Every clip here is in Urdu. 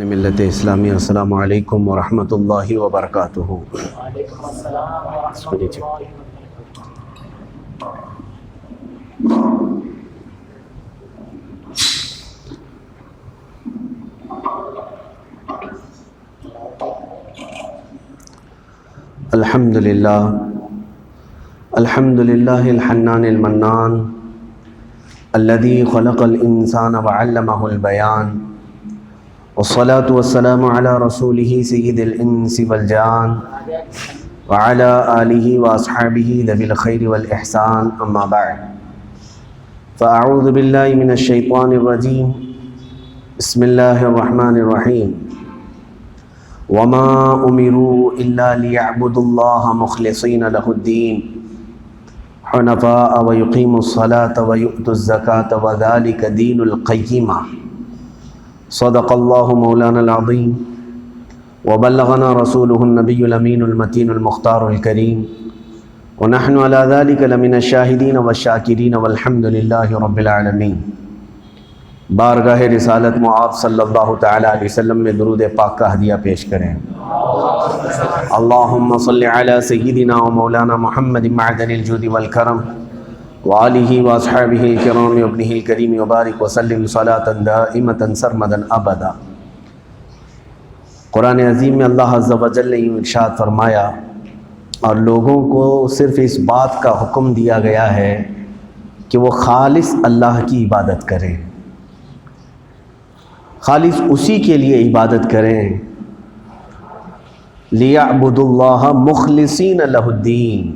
ملت اسلامی السلام علیکم ورحمۃ اللہ وبرکاتہ۔ وعلیکم السلام ورحمۃ اللہ وبرکاتہ۔ الحمد للہ الحنان المنان الذي خلق الانسان وعلمه البیان، والصلاة والسلام على رسوله سید الانس والجان وعلى آلہ واصحابہ ذوی الخیر والاحسان، اما بعد فاعوذ باللہ من الشیطان الرجیم، بسم اللہ الرحمن الرحیم۔ وما امروا الا ليعبدوا الله مخلصین لہ الدین حنفاء ويقيموا الصلاة ويؤتوا الزكاة وذلك دین القیمہ۔ صدق اللہ مولانا العظیم وبلغنا رسوله النبی الامین المتین المختار الکریم، ونحن على ذلك لمن الشاہدین والشاکرین والحمد للہ رب العالمین۔ بارگاہ رسالت معاذ صلی اللہ تعالی علیہ وسلم میں درود پاک کا ہدیہ پیش کریں۔ اللہم صلی علی سیدنا و مولانا محمد معدن الجود والکرم وآلہ واصحابہ الکرام وابنہ الکریم وبارک وسلم صلاة دائمة سرمدا ابدا۔ قرآن عظیم میں اللہ عز و جل نے ارشاد فرمایا، اور لوگوں کو صرف اس بات کا حکم دیا گیا ہے کہ وہ خالص اللہ کی عبادت کریں، خالص اسی کے لیے عبادت کریں۔ لِيَعْبُدُوا اللَّهَ مُخْلِصِينَ لَهُ الدِّينَ،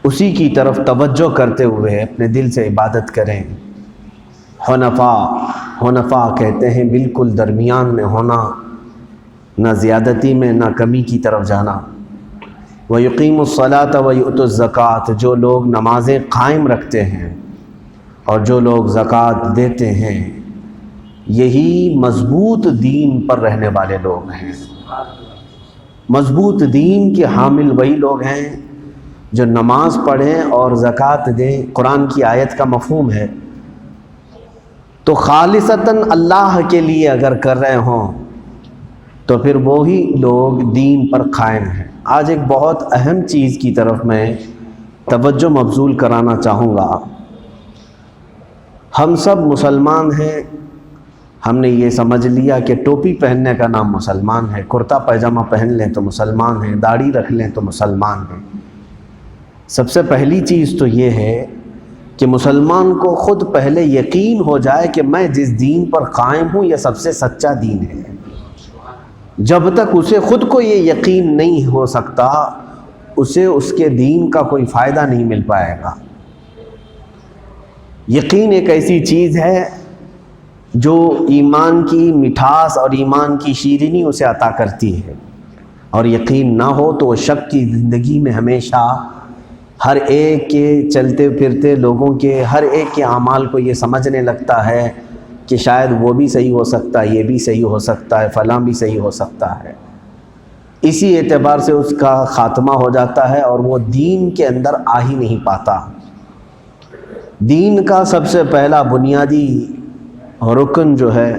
اسی کی طرف توجہ کرتے ہوئے اپنے دل سے عبادت کریں۔ حنفاء کہتے ہیں بالکل درمیان میں ہونا، نہ زیادتی میں نہ کمی کی طرف جانا۔ وَيُقِيمُوا الصَّلَاةَ وَيُؤْتُوا الزَّكَاةَ، جو لوگ نمازیں قائم رکھتے ہیں اور جو لوگ زکوٰۃ دیتے ہیں، یہی مضبوط دین پر رہنے والے لوگ ہیں۔ مضبوط دین کے حامل وہی لوگ ہیں جو نماز پڑھیں اور زکوٰۃ دیں۔ قرآن کی آیت کا مفہوم ہے تو خالصتاً اللہ کے لیے اگر کر رہے ہوں تو پھر وہی لوگ دین پر قائم ہیں۔ آج ایک بہت اہم چیز کی طرف میں توجہ مبذول کرانا چاہوں گا۔ ہم سب مسلمان ہیں، ہم نے یہ سمجھ لیا کہ ٹوپی پہننے کا نام مسلمان ہے، کرتا پائجامہ پہن لیں تو مسلمان ہیں، داڑھی رکھ لیں تو مسلمان ہیں۔ سب سے پہلی چیز تو یہ ہے کہ مسلمان کو خود پہلے یقین ہو جائے کہ میں جس دین پر قائم ہوں یہ سب سے سچا دین ہے۔ جب تک اسے خود کو یہ یقین نہیں ہو سکتا، اسے اس کے دین کا کوئی فائدہ نہیں مل پائے گا۔ یقین ایک ایسی چیز ہے جو ایمان کی مٹھاس اور ایمان کی شیرینی اسے عطا کرتی ہے، اور یقین نہ ہو تو وہ شک کی زندگی میں ہمیشہ ہر ایک کے چلتے پھرتے لوگوں کے ہر ایک کے اعمال کو یہ سمجھنے لگتا ہے کہ شاید وہ بھی صحیح ہو سکتا ہے، یہ بھی صحیح ہو سکتا ہے، فلاں بھی صحیح ہو سکتا ہے۔ اسی اعتبار سے اس کا خاتمہ ہو جاتا ہے اور وہ دین کے اندر آ ہی نہیں پاتا۔ دین کا سب سے پہلا بنیادی رکن جو ہے،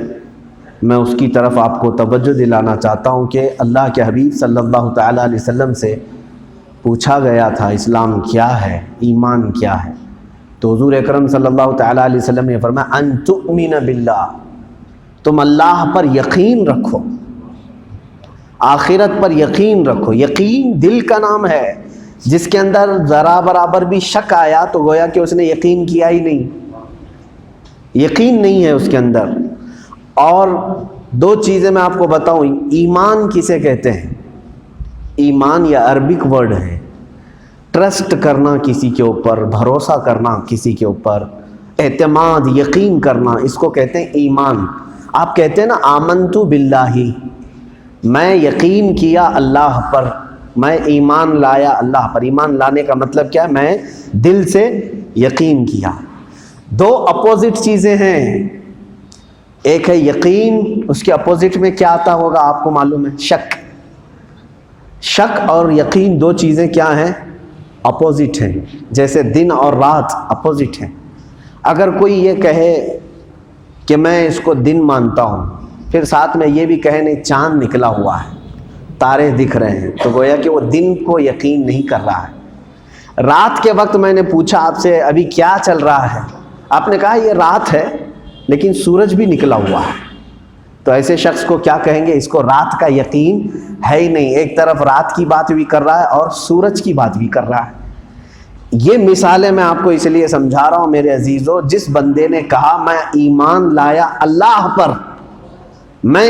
میں اس کی طرف آپ کو توجہ دلانا چاہتا ہوں کہ اللہ کے حبیب صلی اللہ تعالیٰ علیہ وسلم سے پوچھا گیا تھا اسلام کیا ہے، ایمان کیا ہے، تو حضور اکرم صلی اللہ تعالیٰ علیہ وسلم نے فرمایا ان تؤمن باللہ، تم اللہ پر یقین رکھو، آخرت پر یقین رکھو۔ یقین دل کا نام ہے، جس کے اندر ذرا برابر بھی شک آیا تو گویا کہ اس نے یقین کیا ہی نہیں، یقین نہیں ہے اس کے اندر۔ اور دو چیزیں میں آپ کو بتاؤں، ایمان کسے کہتے ہیں؟ ایمان یا عربک ورڈ ہے، ٹرسٹ کرنا کسی کے اوپر، بھروسہ کرنا کسی کے اوپر، اعتماد یقین کرنا، اس کو کہتے ہیں ایمان۔ آپ کہتے ہیں نا آمنت باللہ، میں یقین کیا اللہ پر، میں ایمان لایا اللہ پر۔ ایمان لانے کا مطلب کیا ہے؟ میں دل سے یقین کیا۔ دو اپوزٹ چیزیں ہیں، ایک ہے یقین، اس کے اپوزٹ میں کیا آتا ہوگا آپ کو معلوم ہے؟ شک۔ شک اور یقین دو چیزیں کیا ہیں؟ اپوزٹ ہیں، جیسے دن اور رات اپوزٹ ہیں۔ اگر کوئی یہ کہے کہ میں اس کو دن مانتا ہوں، پھر ساتھ میں یہ بھی کہے نہیں چاند نکلا ہوا ہے، تارے دکھ رہے ہیں، تو گویا کہ وہ دن کو یقین نہیں کر رہا ہے۔ رات کے وقت میں نے پوچھا آپ سے ابھی کیا چل رہا ہے، آپ نے کہا یہ رات ہے لیکن سورج بھی نکلا ہوا ہے، تو ایسے شخص کو کیا کہیں گے؟ اس کو رات کا یقین ہے ہی نہیں، ایک طرف رات کی بات بھی کر رہا ہے اور سورج کی بات بھی کر رہا ہے۔ یہ مثالیں میں آپ کو اس لیے سمجھا رہا ہوں میرے عزیزو، جس بندے نے کہا میں ایمان لایا اللہ پر، میں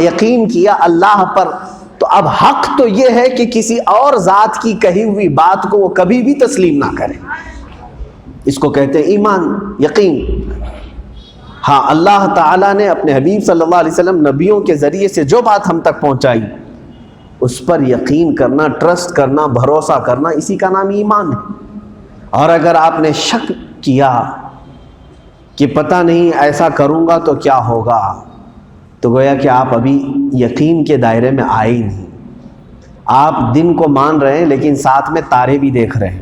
یقین کیا اللہ پر، تو اب حق تو یہ ہے کہ کسی اور ذات کی کہی ہوئی بات کو وہ کبھی بھی تسلیم نہ کرے۔ اس کو کہتے ہیں ایمان، یقین۔ ہاں، اللہ تعالیٰ نے اپنے حبیب صلی اللہ علیہ وسلم نبیوں کے ذریعے سے جو بات ہم تک پہنچائی اس پر یقین کرنا، ٹرسٹ کرنا، بھروسہ کرنا، اسی کا نام ایمان ہے۔ اور اگر آپ نے شک کیا کہ پتہ نہیں ایسا کروں گا تو کیا ہوگا، تو گویا کہ آپ ابھی یقین کے دائرے میں آئے ہی نہیں۔ آپ دن کو مان رہے ہیں لیکن ساتھ میں تارے بھی دیکھ رہے ہیں،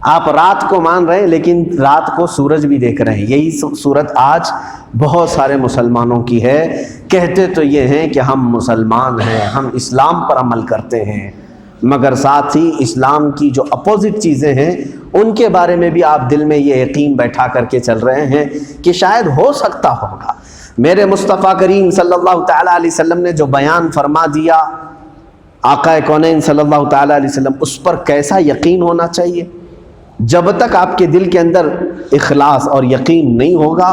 آپ رات کو مان رہے ہیں لیکن رات کو سورج بھی دیکھ رہے ہیں۔ یہی صورت آج بہت سارے مسلمانوں کی ہے، کہتے تو یہ ہیں کہ ہم مسلمان ہیں، ہم اسلام پر عمل کرتے ہیں، مگر ساتھ ہی اسلام کی جو اپوزٹ چیزیں ہیں ان کے بارے میں بھی آپ دل میں یہ یقین بیٹھا کر کے چل رہے ہیں کہ شاید ہو سکتا ہوگا۔ میرے مصطفیٰ کریم صلی اللہ تعالیٰ علیہ وسلم نے جو بیان فرما دیا آقا کونین صلی اللہ تعالیٰ علیہ وسلم، اس پر کیسا یقین ہونا چاہیے؟ جب تک آپ کے دل کے اندر اخلاص اور یقین نہیں ہوگا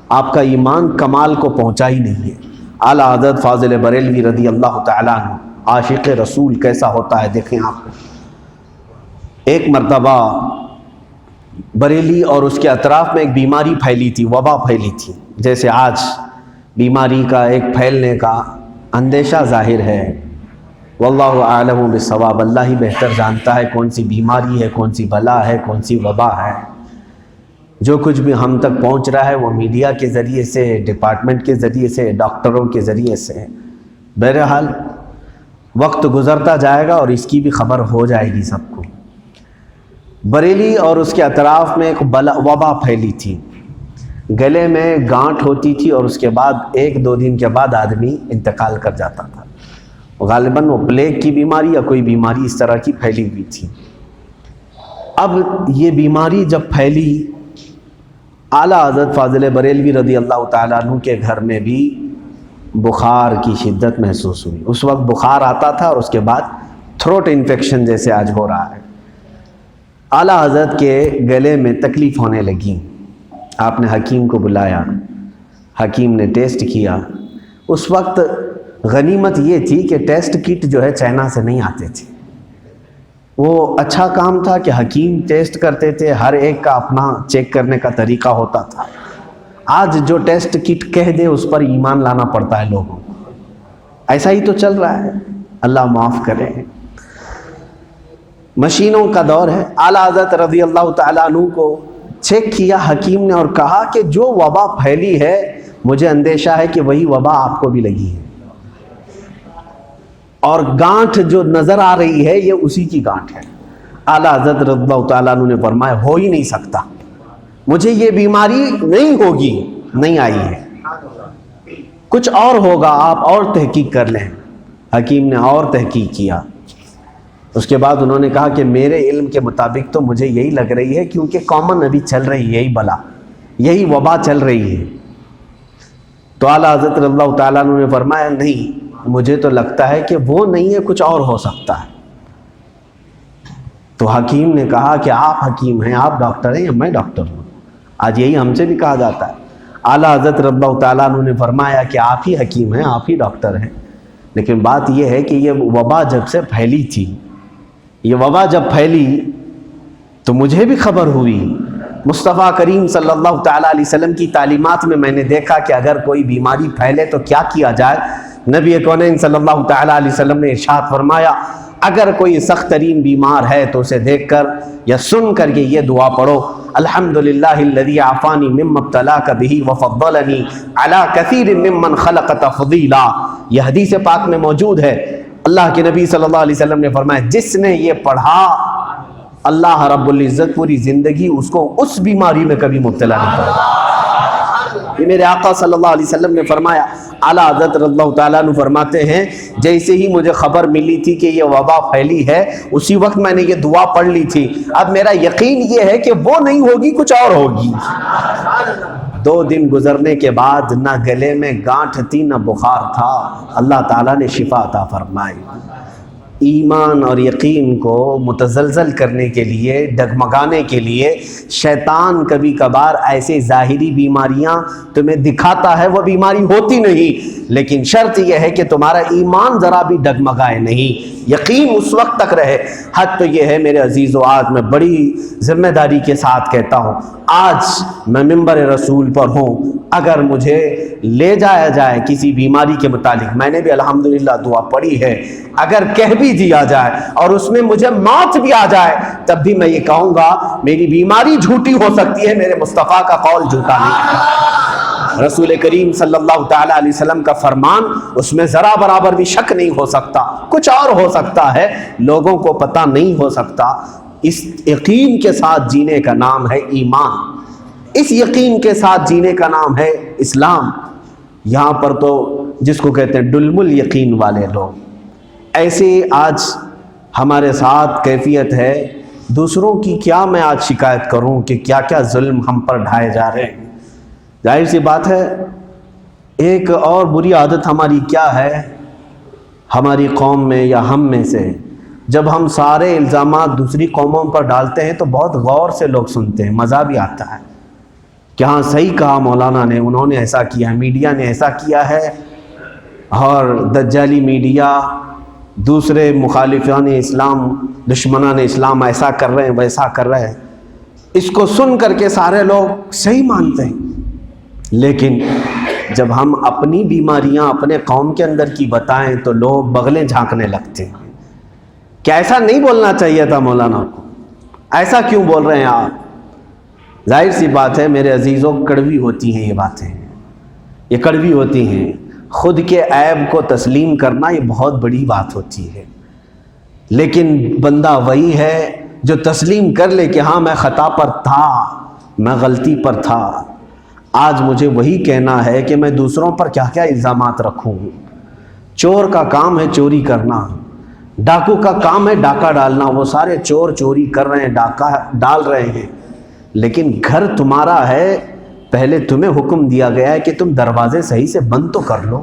آپ کا ایمان کمال کو پہنچا ہی نہیں ہے۔ اعلیٰ حضرت فاضل بریلوی رضی اللہ تعالیٰ عنہ، عاشق رسول کیسا ہوتا ہے دیکھیں آپ۔ ایک مرتبہ بریلی اور اس کے اطراف میں ایک بیماری پھیلی تھی، وبا پھیلی تھی، جیسے آج بیماری کا ایک پھیلنے کا اندیشہ ظاہر ہے۔ واللہ اعلم بالصواب، اللہ ہی بہتر جانتا ہے کون سی بیماری ہے، کون سی بلا ہے، کون سی وبا ہے۔ جو کچھ بھی ہم تک پہنچ رہا ہے وہ میڈیا کے ذریعے سے، ڈپارٹمنٹ کے ذریعے سے، ڈاکٹروں کے ذریعے سے۔ بہرحال وقت گزرتا جائے گا اور اس کی بھی خبر ہو جائے گی سب کو۔ بریلی اور اس کے اطراف میں ایک وبا پھیلی تھی، گلے میں گانٹھ ہوتی تھی اور اس کے بعد 1-2 دن کے بعد آدمی انتقال کر جاتا تھا۔ غالباً وہ پلیگ کی بیماری یا کوئی بیماری اس طرح کی پھیلی ہوئی تھی۔ اب یہ بیماری جب پھیلی، اعلیٰ حضرت فاضل بریلوی رضی اللہ تعالیٰ عنہ کے گھر میں بھی بخار کی شدت محسوس ہوئی۔ اس وقت بخار آتا تھا اور اس کے بعد تھروٹ انفیکشن جیسے آج ہو رہا ہے۔ اعلیٰ حضرت کے گلے میں تکلیف ہونے لگی، آپ نے حکیم کو بلایا، حکیم نے ٹیسٹ کیا۔ اس وقت غنیمت یہ تھی کہ ٹیسٹ کٹ جو ہے چائنا سے نہیں آتے تھے، وہ اچھا کام تھا کہ حکیم ٹیسٹ کرتے تھے، ہر ایک کا اپنا چیک کرنے کا طریقہ ہوتا تھا۔ آج جو ٹیسٹ کٹ کہہ دے اس پر ایمان لانا پڑتا ہے لوگوں کو، ایسا ہی تو چل رہا ہے، اللہ معاف کرے۔ مشینوں کا دور ہے۔ اعلیٰ حضرت رضی اللہ تعالیٰ عنہ کو چیک کیا حکیم نے اور کہا کہ جو وبا پھیلی ہے مجھے اندیشہ ہے کہ وہی وبا آپ کو بھی لگی ہے، اور گانٹھ جو نظر آ رہی ہے یہ اسی کی گانٹھ ہے۔ اعلیٰ حضرت رضی اللہ تعالیٰ عنہ نے فرمایا ہو ہی نہیں سکتا، مجھے یہ بیماری نہیں ہوگی، نہیں آئی ہے، کچھ اور ہوگا، آپ اور تحقیق کر لیں۔ حکیم نے اور تحقیق کیا، اس کے بعد انہوں نے کہا کہ میرے علم کے مطابق تو مجھے یہی لگ رہی ہے، کیونکہ کامن ابھی چل رہی ہے، یہی بلا، یہی وبا چل رہی ہے۔ تو اعلیٰ حضرت رضی اللہ تعالیٰ عنہ نے فرمایا نہیں، مجھے تو لگتا ہے کہ وہ نہیں ہے، کچھ اور ہو سکتا ہے۔ تو حکیم نے کہا کہ آپ حکیم ہیں، آپ ڈاکٹر ہیں یا میں ڈاکٹر ہوں؟ آج یہی ہم سے بھی کہا جاتا ہے۔ اعلیٰ حضرت رضی اللہ تعالیٰ عنہ نے فرمایا کہ آپ ہی حکیم ہیں، آپ ہی ڈاکٹر ہیں، لیکن بات یہ ہے کہ یہ وبا جب سے پھیلی تھی، یہ وبا جب پھیلی تو مجھے بھی خبر ہوئی، مصطفیٰ کریم صلی اللہ تعالیٰ علیہ وسلم کی تعلیمات میں نے دیکھا کہ اگر کوئی بیماری پھیلے تو کیا کیا جائے۔ نبی کونین صلی اللہ تعالیٰ علیہ وسلم نے ارشاد فرمایا اگر کوئی سخت ترین بیمار ہے تو اسے دیکھ کر یا سن کر کے یہ دعا پڑھو، الحمدللہ الذی عافانی مما ابتلاک بہ وفضلنی علی کثیر ممن خلق تفضیلا۔ یہ حدیث پاک میں موجود ہے۔ اللہ کے نبی صلی اللہ علیہ وسلم نے فرمایا جس نے یہ پڑھا اللہ رب العزت پوری زندگی اس کو اس بیماری میں کبھی مبتلا نہیں کرے گا۔ یہ میرے آقا صلی اللہ علیہ وسلم نے فرمایا. اعلیٰ حضرت رضی اللہ تعالیٰ عنہ فرماتے ہیں جیسے ہی مجھے خبر ملی تھی کہ یہ وبا پھیلی ہے اسی وقت میں نے یہ دعا پڑھ لی تھی. اب میرا یقین یہ ہے کہ وہ نہیں ہوگی کچھ اور ہوگی. 2 دن گزرنے کے بعد نہ گلے میں گانٹھ تھی نہ بخار تھا. اللہ تعالیٰ نے شفا عطا فرمائی. ایمان اور یقین کو متزلزل کرنے کے لیے، ڈگمگانے کے لیے شیطان کبھی کبھار ایسے ظاہری بیماریاں تمہیں دکھاتا ہے، وہ بیماری ہوتی نہیں، لیکن شرط یہ ہے کہ تمہارا ایمان ذرا بھی ڈگمگائے نہیں، یقین اس وقت تک رہے. حد تو یہ ہے میرے عزیزو، آج میں بڑی ذمہ داری کے ساتھ کہتا ہوں، آج میں منبر رسول پر ہوں، اگر مجھے لے جایا جائے کسی بیماری کے متعلق، میں نے بھی الحمدللہ دعا پڑھی ہے، اگر کہہ بھی دیا جائے اور اس میں مجھے موت بھی آ جائے تب بھی میں یہ کہوں گا میری بیماری جھوٹی ہو سکتی ہے، میرے مصطفیٰ کا قول جھوٹا نہیں. رسول کریم صلی اللہ تعالیٰ علیہ وسلم کا فرمان، اس میں ذرا برابر بھی شک نہیں ہو سکتا. کچھ اور ہو سکتا ہے، لوگوں کو پتہ نہیں ہو سکتا. اس یقین کے ساتھ جینے کا نام ہے ایمان، اس یقین کے ساتھ جینے کا نام ہے اسلام. یہاں پر تو جس کو کہتے ہیں ڈلمل یقین والے لوگ، ایسے آج ہمارے ساتھ کیفیت ہے. دوسروں کی کیا میں آج شکایت کروں کہ کیا کیا ظلم ہم پر ڈھائے جا رہے ہیں. ظاہر سی بات ہے، ایک اور بری عادت ہماری کیا ہے، ہماری قوم میں یا ہم میں سے، جب ہم سارے الزامات دوسری قوموں پر ڈالتے ہیں تو بہت غور سے لوگ سنتے ہیں، مزہ بھی آتا ہے کہ ہاں صحیح کہا مولانا نے، انہوں نے ایسا کیا ہے، میڈیا نے ایسا کیا ہے، اور دجالی میڈیا، دوسرے مخالفان اسلام، دشمنان اسلام ایسا کر رہے ہیں ویسا کر رہے ہیں. اس کو سن کر کے سارے لوگ صحیح مانتے ہیں، لیکن جب ہم اپنی بیماریاں اپنے قوم کے اندر کی بتائیں تو لوگ بغلیں جھانکنے لگتے ہیں. کیا ایسا نہیں بولنا چاہیے تھا مولانا کو، ایسا کیوں بول رہے ہیں آپ؟ ظاہر سی بات ہے میرے عزیزوں، کڑوی ہوتی ہیں یہ باتیں، یہ کڑوی ہوتی ہیں. خود کے عیب کو تسلیم کرنا یہ بہت بڑی بات ہوتی ہے، لیکن بندہ وہی ہے جو تسلیم کر لے کہ ہاں میں خطا پر تھا، میں غلطی پر تھا. آج مجھے وہی کہنا ہے کہ میں دوسروں پر کیا کیا الزامات رکھوں. چور کا کام ہے چوری کرنا، ڈاکو کا کام ہے ڈاکہ ڈالنا، وہ سارے چور چوری کر رہے ہیں، ڈاکہ ڈال رہے ہیں، لیکن گھر تمہارا ہے. پہلے تمہیں حکم دیا گیا ہے کہ تم دروازے صحیح سے بند تو کر لو.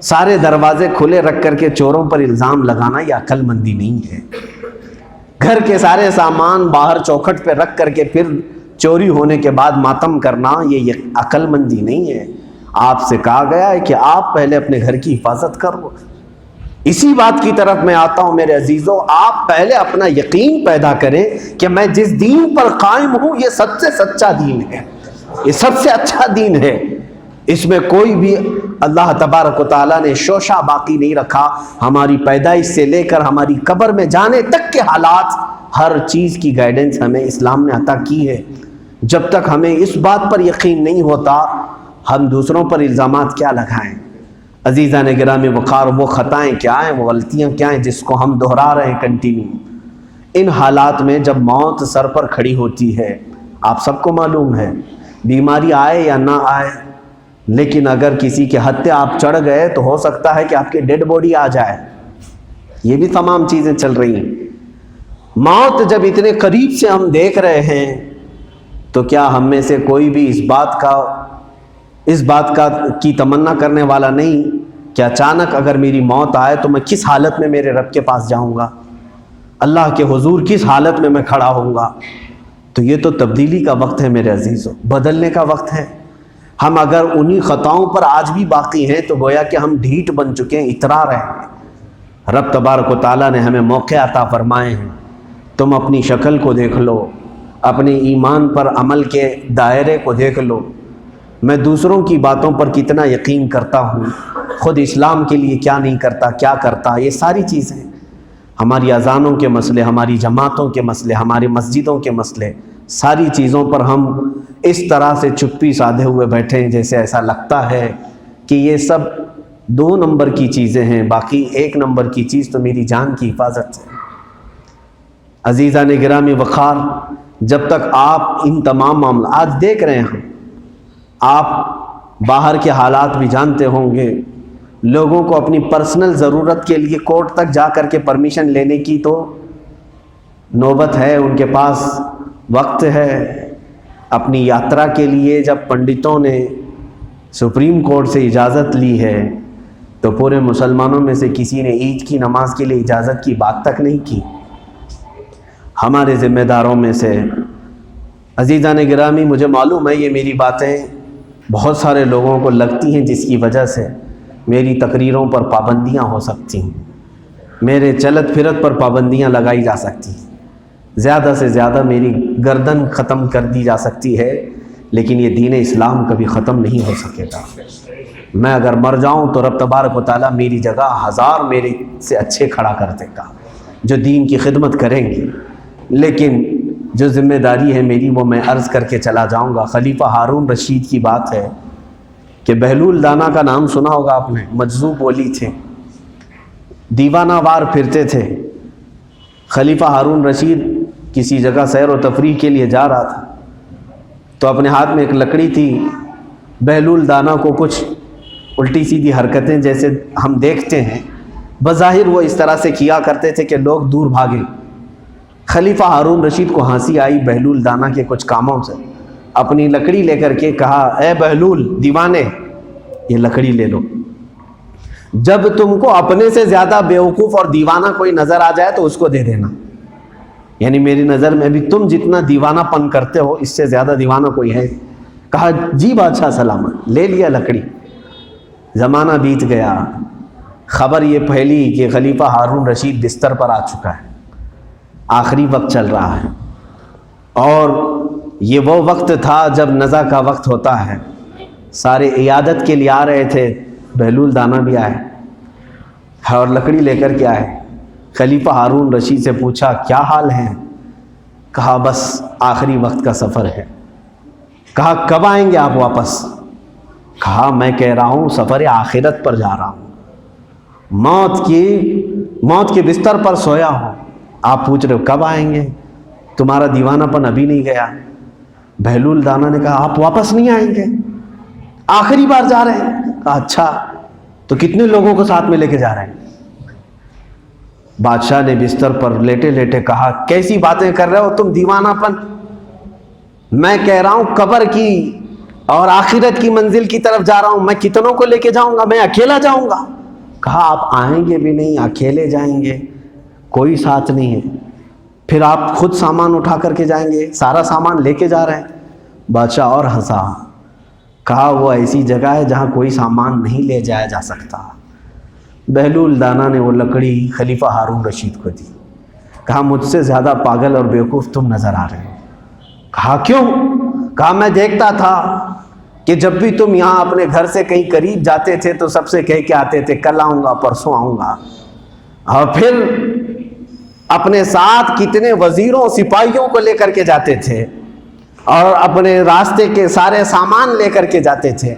سارے دروازے کھلے رکھ کر کے چوروں پر الزام لگانا یہ عقل مندی نہیں ہے. گھر کے سارے سامان باہر چوکھٹ پہ رکھ کر کے پھر چوری ہونے کے بعد ماتم کرنا یہ عقل مندی نہیں ہے. آپ سے کہا گیا ہے کہ آپ پہلے اپنے گھر کی حفاظت کرو. اسی بات کی طرف میں آتا ہوں میرے عزیزوں، آپ پہلے اپنا یقین پیدا کریں کہ میں جس دین پر قائم ہوں یہ سب سے سچا دین ہے، یہ سب سے اچھا دین ہے. اس میں کوئی بھی اللہ تبارک و تعالیٰ نے شوشہ باقی نہیں رکھا. ہماری پیدائش سے لے کر ہماری قبر میں جانے تک کے حالات، ہر چیز کی گائیڈنس ہمیں اسلام نے عطا کی ہے. جب تک ہمیں اس بات پر یقین نہیں ہوتا ہم دوسروں پر الزامات کیا لگائیں. عزیزان گرامی وقار، وہ خطائیں کیا ہیں، وہ غلطیاں کیا ہیں جس کو ہم دہرا رہے ہیں کنٹینیو. ان حالات میں جب موت سر پر کھڑی ہوتی ہے، آپ سب کو معلوم ہے بیماری آئے یا نہ آئے، لیکن اگر کسی کے ہتھے آپ چڑھ گئے تو ہو سکتا ہے کہ آپ کی ڈیڈ باڈی آ جائے. یہ بھی تمام چیزیں چل رہی ہیں. موت جب اتنے قریب سے ہم دیکھ رہے ہیں تو کیا ہم میں سے کوئی بھی اس بات کا کی تمنا کرنے والا نہیں کہ اچانک اگر میری موت آئے تو میں کس حالت میں میرے رب کے پاس جاؤں گا، اللہ کے حضور کس حالت میں کھڑا ہوں گا. تو یہ تو تبدیلی کا وقت ہے میرے عزیزو، بدلنے کا وقت ہے. ہم اگر انہی خطاؤں پر آج بھی باقی ہیں تو گویا کہ ہم ڈھیٹ بن چکے ہیں، اترا رہے ہیں. رب تبارک و تعالیٰ نے ہمیں موقع عطا فرمائے ہیں. تم اپنی شکل کو دیکھ لو، اپنے ایمان پر عمل کے دائرے کو دیکھ لو. میں دوسروں کی باتوں پر کتنا یقین کرتا ہوں، خود اسلام کے لیے کیا نہیں کرتا، کیا کرتا. یہ ساری چیزیں، ہماری اذانوں کے مسئلے، ہماری جماعتوں کے مسئلے، ہماری مسجدوں کے مسئلے، ساری چیزوں پر ہم اس طرح سے چپی سادھے ہوئے بیٹھے ہیں جیسے ایسا لگتا ہے کہ یہ سب 2 نمبر کی چیزیں ہیں، باقی 1 نمبر کی چیز تو میری جان کی حفاظت ہے. عزیزان گرامی وقار، جب تک آپ ان تمام معاملات آج دیکھ رہے ہیں، آپ باہر کے حالات بھی جانتے ہوں گے، لوگوں کو اپنی پرسنل ضرورت کے لیے کورٹ تک جا کر کے پرمیشن لینے کی تو نوبت ہے، ان کے پاس وقت ہے۔ اپنی یاترا کے لیے جب پنڈتوں نے سپریم کورٹ سے اجازت لی ہے تو پورے مسلمانوں میں سے کسی نے عید کی نماز کے لیے اجازت کی بات تک نہیں کی۔ ہمارے ذمہ داروں میں سے عزیزان گرامی، مجھے معلوم ہے یہ میری باتیں بہت سارے لوگوں کو لگتی ہیں، جس کی وجہ سے میری تقریروں پر پابندیاں ہو سکتی ہیں، میرے چلت پھرت پر پابندیاں لگائی جا سکتی ہیں، زیادہ سے زیادہ میری گردن ختم کر دی جا سکتی ہے، لیکن یہ دین اسلام کبھی ختم نہیں ہو سکے گا۔ میں اگر مر جاؤں تو رب تبارک و تعالیٰ میری جگہ 1000 میرے سے اچھے کھڑا کر دے گا جو دین کی خدمت کریں گے، لیکن جو ذمہ داری ہے میری وہ میں عرض کر کے چلا جاؤں گا۔ خلیفہ ہارون رشید کی بات ہے کہ بہلول دانا کا نام سنا ہوگا آپ نے، مجذوب ولی تھے، دیوانہ وار پھرتے تھے۔ خلیفہ ہارون رشید کسی جگہ سیر و تفریح کے لیے جا رہا تھا تو اپنے ہاتھ میں ایک لکڑی تھی۔ بہلول دانا کو کچھ الٹی سیدھی حرکتیں جیسے ہم دیکھتے ہیں، بظاہر وہ اس طرح سے کیا کرتے تھے کہ لوگ دور بھاگے۔ خلیفہ ہارون رشید کو ہنسی آئی بہلول دانا کے کچھ کاموں سے، اپنی لکڑی لے کر کے کہا، اے بہلول دیوانے، یہ لکڑی لے لو، جب تم کو اپنے سے زیادہ بیوقوف اور دیوانہ کوئی نظر آ جائے تو اس کو دے دینا، یعنی میری نظر میں بھی تم جتنا دیوانہ پن کرتے ہو اس سے زیادہ دیوانہ کوئی ہے؟ کہا جی بادشاہ سلامت، لے لیا لکڑی۔ زمانہ بیت گیا، خبر یہ پھیلی کہ خلیفہ ہارون رشید بستر پر آ چکا ہے، آخری وقت چل رہا ہے، اور یہ وہ وقت تھا جب نزا کا وقت ہوتا ہے، سارے عیادت کے لیے آ رہے تھے، بہلول دانا بھی آئے اور لکڑی لے کر کے آئے۔ خلیفہ ہارون رشید سے پوچھا کیا حال ہے؟ کہا بس آخری وقت کا سفر ہے۔ کہا کب آئیں گے آپ واپس؟ کہا میں کہہ رہا ہوں سفر آخرت پر جا رہا ہوں، موت کے بستر پر سویا ہوں، آپ پوچھ رہے ہو کب آئیں گے؟ تمہارا دیوانہ پن ابھی نہیں گیا۔ بہلول دانا نے کہا آپ واپس نہیں آئیں گے؟ آخری بار جا رہے ہیں؟ کہا اچھا، تو کتنے لوگوں کو ساتھ میں لے کے جا رہے ہیں؟ بادشاہ نے بستر پر لیٹے لیٹے کہا کیسی باتیں کر رہے ہو تم دیوانہ پن، میں کہہ رہا ہوں قبر کی اور آخرت کی منزل کی طرف جا رہا ہوں، میں کتنوں کو لے کے جاؤں گا؟ میں اکیلا جاؤں گا؟ کہا آپ آئیں گے بھی نہیں، اکیلے جائیں گے، کوئی ساتھ نہیں ہے، پھر آپ خود سامان اٹھا کر کے جائیں گے؟ سارا سامان لے کے جا رہے ہیں۔ بادشاہ اور ہنسا، کہا وہ ایسی جگہ ہے جہاں کوئی سامان نہیں لے جایا جا سکتا۔ بہلول دانا نے وہ لکڑی خلیفہ ہارون رشید کو دی، کہا مجھ سے زیادہ پاگل اور بیوقوف تم نظر آ رہے ہو۔ کہا کیوں؟ کہا میں دیکھتا تھا کہ جب بھی تم یہاں اپنے گھر سے کہیں قریب جاتے تھے تو سب سے کہہ کے آتے تھے کل آؤں گا، پرسوں آؤں گا، اور پھر اپنے ساتھ کتنے وزیروں سپاہیوں کو لے کر کے جاتے تھے اور اپنے راستے کے سارے سامان لے کر کے جاتے تھے،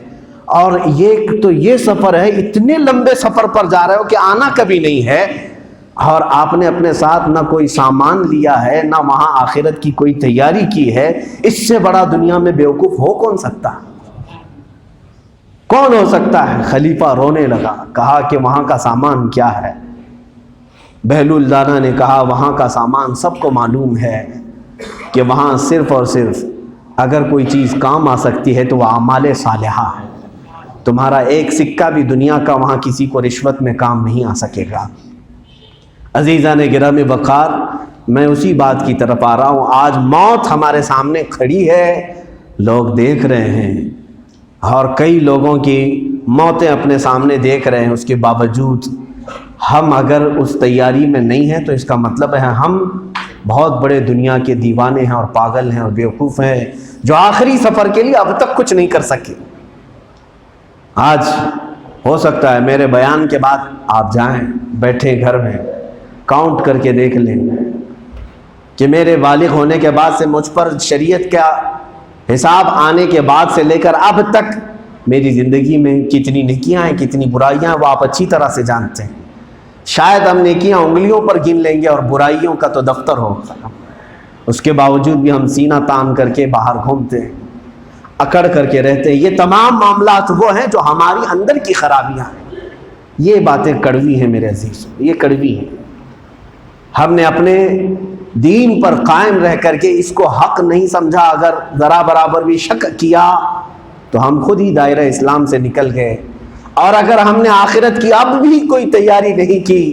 اور یہ سفر ہے، اتنے لمبے سفر پر جا رہے ہو کہ آنا کبھی نہیں ہے، اور آپ نے اپنے ساتھ نہ کوئی سامان لیا ہے نہ وہاں آخرت کی کوئی تیاری کی ہے، اس سے بڑا دنیا میں بیوقوف ہو کون سکتا ہے؟ خلیفہ رونے لگا، کہا کہ وہاں کا سامان کیا ہے؟ بہلول دانا نے کہا وہاں کا سامان سب کو معلوم ہے کہ وہاں صرف اور صرف اگر کوئی چیز کام آ سکتی ہے تو وہ اعمال صالحہ ہے، تمہارا ایک سکہ بھی دنیا کا وہاں کسی کو رشوت میں کام نہیں آ سکے گا۔ عزیزان گرامی وقار، میں اسی بات کی طرف آ رہا ہوں، آج موت ہمارے سامنے کھڑی ہے، لوگ دیکھ رہے ہیں، اور کئی لوگوں کی موتیں اپنے سامنے دیکھ رہے ہیں، اس کے باوجود ہم اگر اس تیاری میں نہیں ہیں تو اس کا مطلب ہے ہم بہت بڑے دنیا کے دیوانے ہیں اور پاگل ہیں اور بیوقوف ہیں، جو آخری سفر کے لیے اب تک کچھ نہیں کر سکے۔ آج ہو سکتا ہے میرے بیان کے بعد آپ جائیں، بیٹھے گھر میں کاؤنٹ کر کے دیکھ لیں کہ میرے بالغ ہونے کے بعد سے مجھ پر شریعت کا حساب آنے کے بعد سے لے کر اب تک میری زندگی میں کتنی نیکیاں ہیں کتنی برائیاں ہیں وہ آپ اچھی طرح سے جانتے ہیں۔ شاید ہم نیکیاں انگلیوں پر گن لیں گے اور برائیوں کا تو دفتر ہوگا، اس کے باوجود بھی ہم سینہ تان کر کے باہر گھومتے ہیں۔ اکڑ کر کے رہتے ہیں. یہ تمام معاملات وہ ہیں جو ہماری اندر کی خرابیاں ہیں. یہ باتیں کڑوی ہیں میرے عزیز، یہ کڑوی ہیں. ہم نے اپنے دین پر قائم رہ کر کے اس کو حق نہیں سمجھا، اگر ذرا برابر بھی شک کیا تو ہم خود ہی دائرہ اسلام سے نکل گئے. اور اگر ہم نے آخرت کی اب بھی کوئی تیاری نہیں کی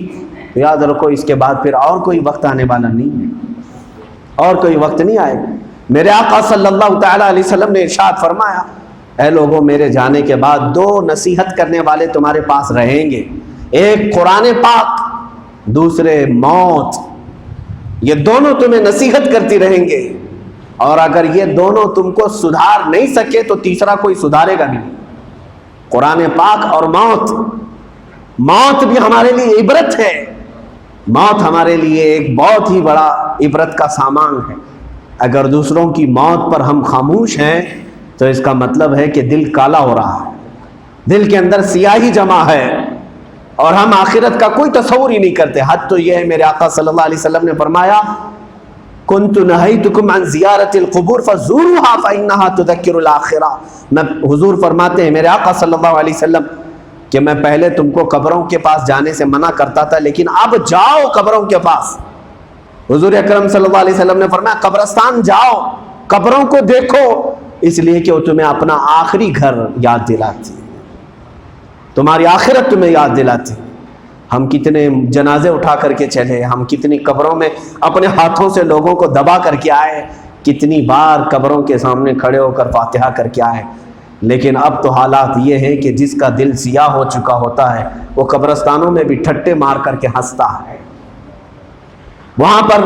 تو یاد رکھو اس کے بعد پھر اور کوئی وقت آنے والا نہیں ہے، اور کوئی وقت نہیں آئے. میرے آقا صلی اللہ تعالیٰ علیہ وسلم نے ارشاد فرمایا، اے لوگوں میرے جانے کے بعد 2 نصیحت کرنے والے تمہارے پاس رہیں گے، ایک قرآن پاک، دوسرے موت. یہ دونوں تمہیں نصیحت کرتی رہیں گے، اور اگر یہ دونوں تم کو سدھار نہیں سکے تو تیسرا کوئی سدھارے گا نہیں. قرآن پاک اور موت. موت بھی ہمارے لیے عبرت ہے. موت ہمارے لیے ایک بہت ہی بڑا عبرت کا سامان ہے. اگر دوسروں کی موت پر ہم خاموش ہیں تو اس کا مطلب ہے کہ دل کالا ہو رہا ہے، دل کے اندر سیاہی جمع ہے، اور ہم آخرت کا کوئی تصور ہی نہیں کرتے. حد تو یہ ہے، میرے آقا صلی اللہ علیہ وسلم نے فرمایا، کنت نہیتکم عن زیارت القبور فزوروها فانها تذکر الاخرہ. میں حضور فرماتے ہیں، میرے آقا صلی اللہ علیہ وسلم، کہ میں پہلے تم کو قبروں کے پاس جانے سے منع کرتا تھا، لیکن اب جاؤ قبروں کے پاس. حضور اکرم صلی اللہ علیہ وسلم نے فرمایا، قبرستان جاؤ، قبروں کو دیکھو، اس لیے کہ وہ تمہیں اپنا آخری گھر یاد دلاتی، تمہاری آخرت تمہیں یاد دلاتی. ہم کتنے جنازے اٹھا کر کے چلے، ہم کتنی قبروں میں اپنے ہاتھوں سے لوگوں کو دبا کر کے آئے، کتنی بار قبروں کے سامنے کھڑے ہو کر فاتحہ کر کے آئے. لیکن اب تو حالات یہ ہے کہ جس کا دل سیاہ ہو چکا ہوتا ہے وہ قبرستانوں میں بھی ٹھٹے مار کر کے ہنستا ہے. وہاں پر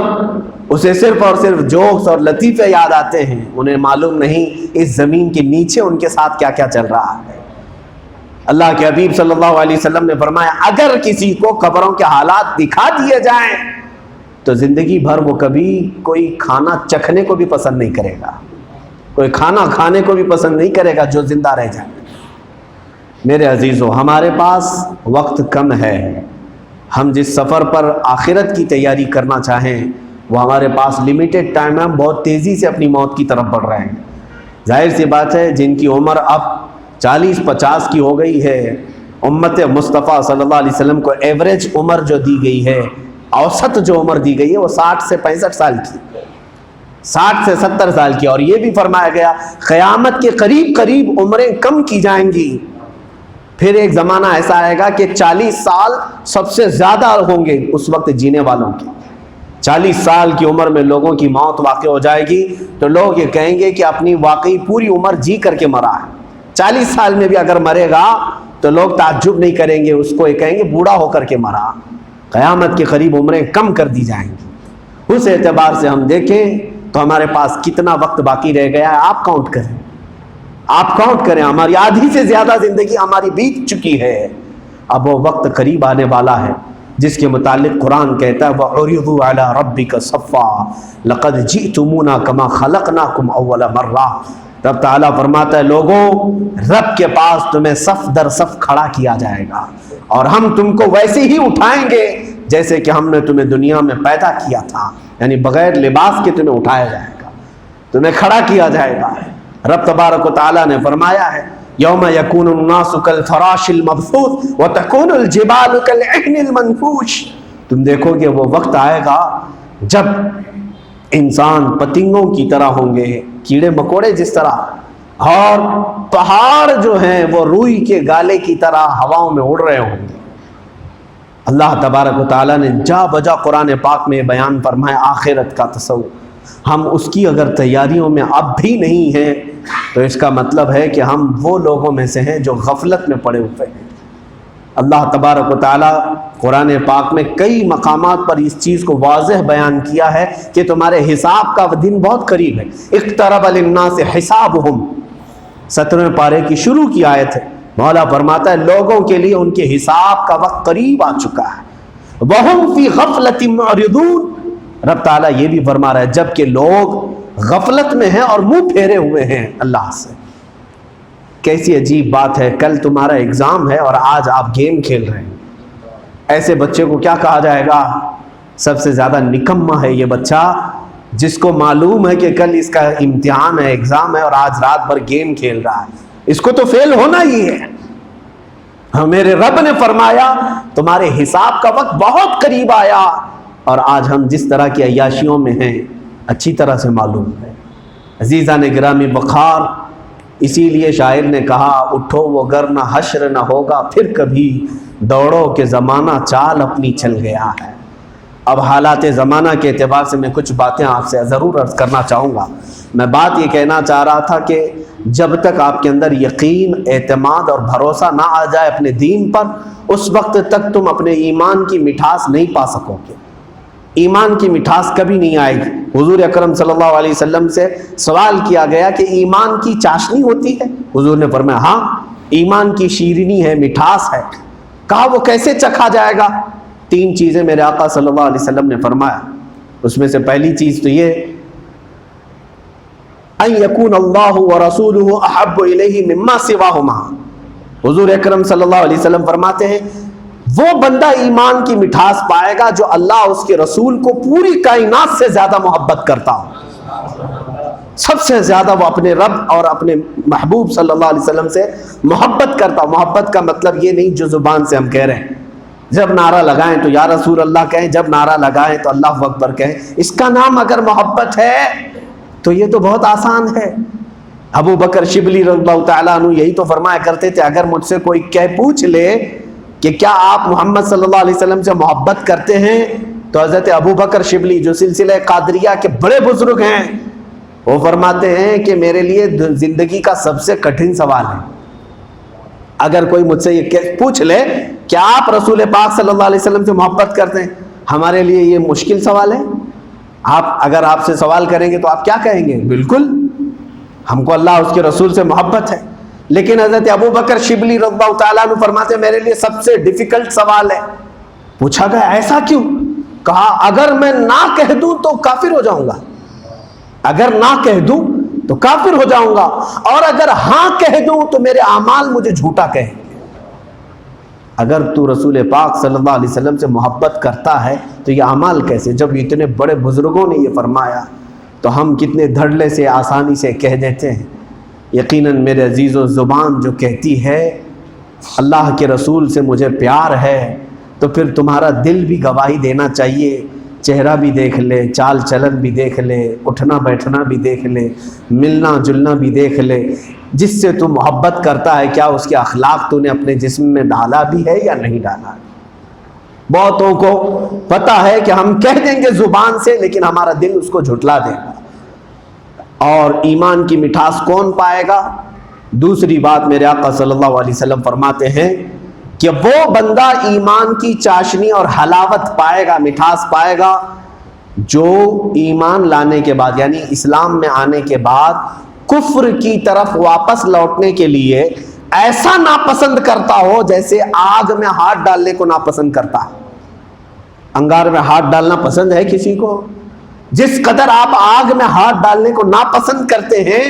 اسے صرف اور صرف جوکس اور لطیفے یاد آتے ہیں، انہیں معلوم نہیں اس زمین کے نیچے ان کے ساتھ کیا کیا چل رہا ہے. اللہ کے حبیب صلی اللہ علیہ وسلم نے فرمایا، اگر کسی کو قبروں کے حالات دکھا دیے جائیں تو زندگی بھر وہ کبھی کوئی کھانا چکھنے کو بھی پسند نہیں کرے گا، کوئی کھانا کھانے کو بھی پسند نہیں کرے گا جو زندہ رہ جائے. میرے عزیزو، ہمارے پاس وقت کم ہے. ہم جس سفر پر آخرت کی تیاری کرنا چاہیں وہ ہمارے پاس لمیٹڈ ٹائم ہے. ہم بہت تیزی سے اپنی موت کی طرف بڑھ رہے ہیں. ظاہر سی بات ہے، جن کی عمر اب 40-50 کی ہو گئی ہے، امت مصطفیٰ صلی اللہ علیہ وسلم کو ایوریج عمر جو دی گئی ہے، اوسط جو عمر دی گئی ہے وہ 60 سے 65 سال کی، 60 سے 70 سال کی. اور یہ بھی فرمایا گیا قیامت کے قریب قریب عمریں کم کی جائیں گی. پھر ایک زمانہ ایسا آئے گا کہ 40 سال سب سے زیادہ ہوں گے اس وقت جینے والوں کی. 40 سال کی عمر میں لوگوں کی موت واقع ہو جائے گی تو لوگ یہ کہیں گے کہ اپنی واقعی پوری عمر جی کر کے مرا ہے. 40 سال میں بھی اگر مرے گا تو لوگ تعجب نہیں کریں گے، اس کو یہ کہیں گے بوڑھا ہو کر کے مرا. قیامت کے قریب عمریں کم کر دی جائیں گی. اس اعتبار سے ہم دیکھیں تو ہمارے پاس کتنا وقت باقی رہ گیا ہے. آپ کاؤنٹ کریں، آپ کاؤنٹ کریں. ہماری آدھی سے زیادہ زندگی ہماری بیت چکی ہے. اب وہ وقت قریب آنے والا ہے جس کے متعلق قرآن کہتا ہے وَعُرِضُوا عَلَىٰ رَبِّكَ صَفًّا لَقَدْ جِئْتُمُونَا كَمَا خَلَقْنَاكُمْ أَوَّلَ مَرَّةٍ. رب تعالیٰ فرماتا ہے، لوگوں رب کے پاس تمہیں صف در صف کھڑا کیا جائے گا اور ہم تم کو ویسے ہی اٹھائیں گے جیسے کہ ہم نے تمہیں دنیا میں پیدا کیا تھا. یعنی بغیر لباس کے تمہیں اٹھایا جائے گا، تمہیں کھڑا کیا جائے گا. رب تبارک و تعالیٰ نے فرمایا ہے یوم یکون الناس کالفراش المبثوث وتکون الجبال کالعہن المنفوش. تم دیکھو گے وہ وقت آئے گا جب انسان پتنگوں کی طرح ہوں گے، کیڑے مکوڑے جس طرح، اور پہاڑ جو ہیں وہ روئی کے گالے کی طرح ہواؤں میں اڑ رہے ہوں گے. اللہ تبارک و تعالیٰ نے جا بجا قرآن پاک میں بیان فرمایا آخرت کا تصور. ہم اس کی اگر تیاریوں میں اب بھی نہیں ہیں تو اس کا مطلب ہے کہ ہم وہ لوگوں میں سے ہیں جو غفلت میں پڑے ہوئے ہیں. اللہ تبارک و تعالیٰ قرآن پاک میں کئی مقامات پر اس چیز کو واضح بیان کیا ہے کہ تمہارے حساب کا دن بہت قریب ہے. اقترب للناس حسابہم، 17ویں پارے کی شروع کی آیت ہے. مولا فرماتا ہے لوگوں کے لیے ان کے حساب کا وقت قریب آ چکا ہے. وہم فی غفلۃ معرضون. رب تعالیٰ یہ بھی فرما رہا ہے جبکہ لوگ غفلت میں ہیں اور منہ پھیرے ہوئے ہیں اللہ سے. کیسی عجیب بات ہے، کل تمہارا ایگزام ہے اور آج آپ گیم کھیل رہے ہیں. ایسے بچے کو کیا کہا جائے گا؟ سب سے زیادہ نکما ہے یہ بچہ جس کو معلوم ہے کہ کل اس کا امتحان ہے، ایگزام ہے، اور آج رات بھر گیم کھیل رہا ہے، اس کو تو فیل ہونا ہی ہے۔ میرے رب نے فرمایا تمہارے حساب کا وقت بہت قریب آیا، اور آج ہم جس طرح کی عیاشیوں میں ہیں اچھی طرح سے معلوم ہے۔ عزیزان گرامی وقار، اسی لیے شاعر نے کہا اٹھو وہ گر نہ حشر نہ ہوگا پھر کبھی، دوڑو کہ زمانہ چال اپنی چل گیا ہے۔ اب حالات زمانہ کے اعتبار سے میں کچھ باتیں آپ سے ضرور عرض کرنا چاہوں گا۔ میں بات یہ کہنا چاہ رہا تھا کہ جب تک آپ کے اندر یقین، اعتماد اور بھروسہ نہ آ جائے اپنے دین پر، اس وقت تک تم اپنے ایمان کی مٹھاس نہیں پا سکو گے۔ ایمان کی مٹھاس کبھی نہیں آئے گی۔ حضور اکرم صلی اللہ علیہ وسلم سے سوال کیا گیا کہ ایمان کی چاشنی ہوتی ہے؟ حضور نے فرمایا ہاں، ایمان کی شیرینی ہے، مٹھاس ہے۔ کہا وہ کیسے چکھا جائے گا؟ 3 چیزیں میرے آقا صلی اللہ علیہ وسلم نے فرمایا۔ اس میں سے پہلی چیز تو یہ ان یکون اللہ ورسولہ احب الیہ مما سواہما۔ حضور اکرم صلی اللہ علیہ وسلم فرماتے ہیں وہ بندہ ایمان کی مٹھاس پائے گا جو اللہ اس کے رسول کو پوری کائنات سے زیادہ محبت کرتا ہو۔ سب سے زیادہ وہ اپنے رب اور اپنے محبوب صلی اللہ علیہ وسلم سے محبت کرتا ہو۔ محبت کا مطلب یہ نہیں جو زبان سے ہم کہہ رہے ہیں، جب نعرہ لگائیں تو یا رسول اللہ کہیں، جب نعرہ لگائیں تو اللہ اکبر کہیں، اس کا نام اگر محبت ہے تو یہ تو بہت آسان ہے۔ ابو بکر شبلی رضی اللہ تعالیٰ عنہ یہی تو فرمایا کرتے تھے اگر مجھ سے کوئی پوچھ لے کہ کیا آپ محمد صلی اللہ علیہ وسلم سے محبت کرتے ہیں، تو حضرت ابو بکر شبلی جو سلسلہ قادریہ کے بڑے بزرگ ہیں وہ فرماتے ہیں کہ میرے لیے زندگی کا سب سے کٹھن سوال ہے۔ اگر کوئی مجھ سے یہ پوچھ لے کہ آپ رسول پاک صلی اللہ علیہ وسلم سے محبت کرتے ہیں، ہمارے لیے یہ مشکل سوال ہے۔ اگر آپ سے سوال کریں گے تو آپ کیا کہیں گے؟ بالکل ہم کو اللہ اس کے رسول سے محبت ہے۔ لیکن حضرت ابو بکر شبلی رضی اللہ تعالیٰ عنہ فرماتے ہیں میرے لیے سب سے ڈیفیکلٹ سوال ہے۔ پوچھا گیا ایسا کیوں؟ کہا اگر میں نہ کہہ دوں تو کافر ہو جاؤں گا، اگر نہ کہہ دوں تو کافر ہو جاؤں گا، اور اگر ہاں کہہ دوں تو میرے اعمال مجھے جھوٹا کہیں گے۔ اگر تو رسول پاک صلی اللہ علیہ وسلم سے محبت کرتا ہے تو یہ اعمال کیسے؟ جب اتنے بڑے بزرگوں نے یہ فرمایا تو ہم کتنے دھڑلے سے آسانی سے کہہ دیتے ہیں۔ یقیناً میرے عزیز و زبان جو کہتی ہے اللہ کے رسول سے مجھے پیار ہے، تو پھر تمہارا دل بھی گواہی دینا چاہیے، چہرہ بھی دیکھ لے، چال چلن بھی دیکھ لے، اٹھنا بیٹھنا بھی دیکھ لے، ملنا جلنا بھی دیکھ لے۔ جس سے تو محبت کرتا ہے کیا اس کے اخلاق تو نے اپنے جسم میں ڈالا بھی ہے یا نہیں ڈالا؟ بہتوں کو پتہ ہے کہ ہم کہہ دیں گے زبان سے لیکن ہمارا دل اس کو جھٹلا دے گا۔ اور ایمان کی مٹھاس کون پائے گا؟ دوسری بات میرے آقا صلی اللہ علیہ وسلم فرماتے ہیں کہ وہ بندہ ایمان کی چاشنی اور حلاوت پائے گا، مٹھاس پائے گا، جو ایمان لانے کے بعد یعنی اسلام میں آنے کے بعد کفر کی طرف واپس لوٹنے کے لیے ایسا ناپسند کرتا ہو جیسے آگ میں ہاتھ ڈالنے کو ناپسند کرتا ہے۔ انگار میں ہاتھ ڈالنا پسند ہے کسی کو؟ جس قدر آپ آگ میں ہاتھ ڈالنے کو ناپسند کرتے ہیں،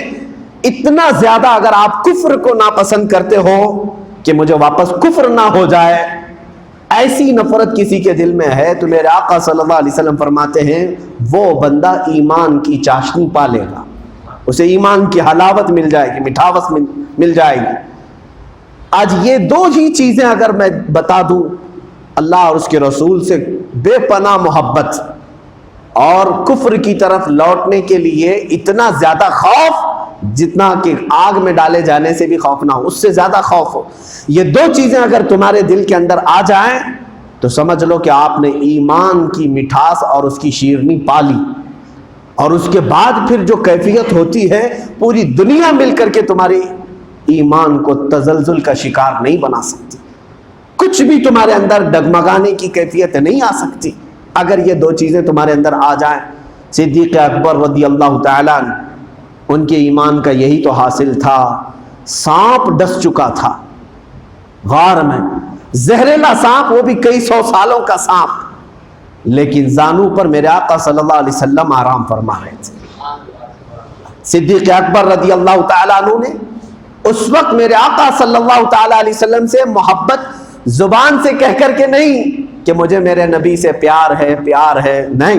اتنا زیادہ اگر آپ کفر کو ناپسند کرتے ہو کہ مجھے واپس کفر نہ ہو جائے، ایسی نفرت کسی کے دل میں ہے تو میرے آقا صلی اللہ علیہ وسلم فرماتے ہیں وہ بندہ ایمان کی چاشنی پا لے گا، اسے ایمان کی حلاوت مل جائے گی، مٹھاوس مل جائے گی۔ آج یہ 2 ہی چیزیں اگر میں بتا دوں، اللہ اور اس کے رسول سے بے پناہ محبت اور کفر کی طرف لوٹنے کے لیے اتنا زیادہ خوف جتنا کہ آگ میں ڈالے جانے سے بھی خوف نہ ہو، اس سے زیادہ خوف ہو، یہ 2 چیزیں اگر تمہارے دل کے اندر آ جائیں تو سمجھ لو کہ آپ نے ایمان کی مٹھاس اور اس کی شیرنی پا لی۔ اور اس کے بعد پھر جو کیفیت ہوتی ہے پوری دنیا مل کر کے تمہاری ایمان کو تزلزل کا شکار نہیں بنا سکتی، کچھ بھی تمہارے اندر ڈگمگانے کی کیفیت نہیں آ سکتی اگر یہ 2 چیزیں تمہارے اندر آ جائیں۔ صدیق اکبر رضی اللہ تعالیٰ عنہ، ان کے ایمان کا یہی تو حاصل تھا۔ سانپ ڈس چکا تھا غار میں، زہریلا سانپ، وہ بھی کئی 100 سالوں کا سانپ، لیکن زانو پر میرے آقا صلی اللہ علیہ وسلم آرام فرما رہے تھے۔ صدیق اکبر رضی اللہ تعالیٰ عنہ نے اس وقت میرے آقا صلی اللہ تعالیٰ علیہ وسلم سے محبت زبان سے کہہ کر کے نہیں کہ مجھے میرے نبی سے پیار ہے، نہیں،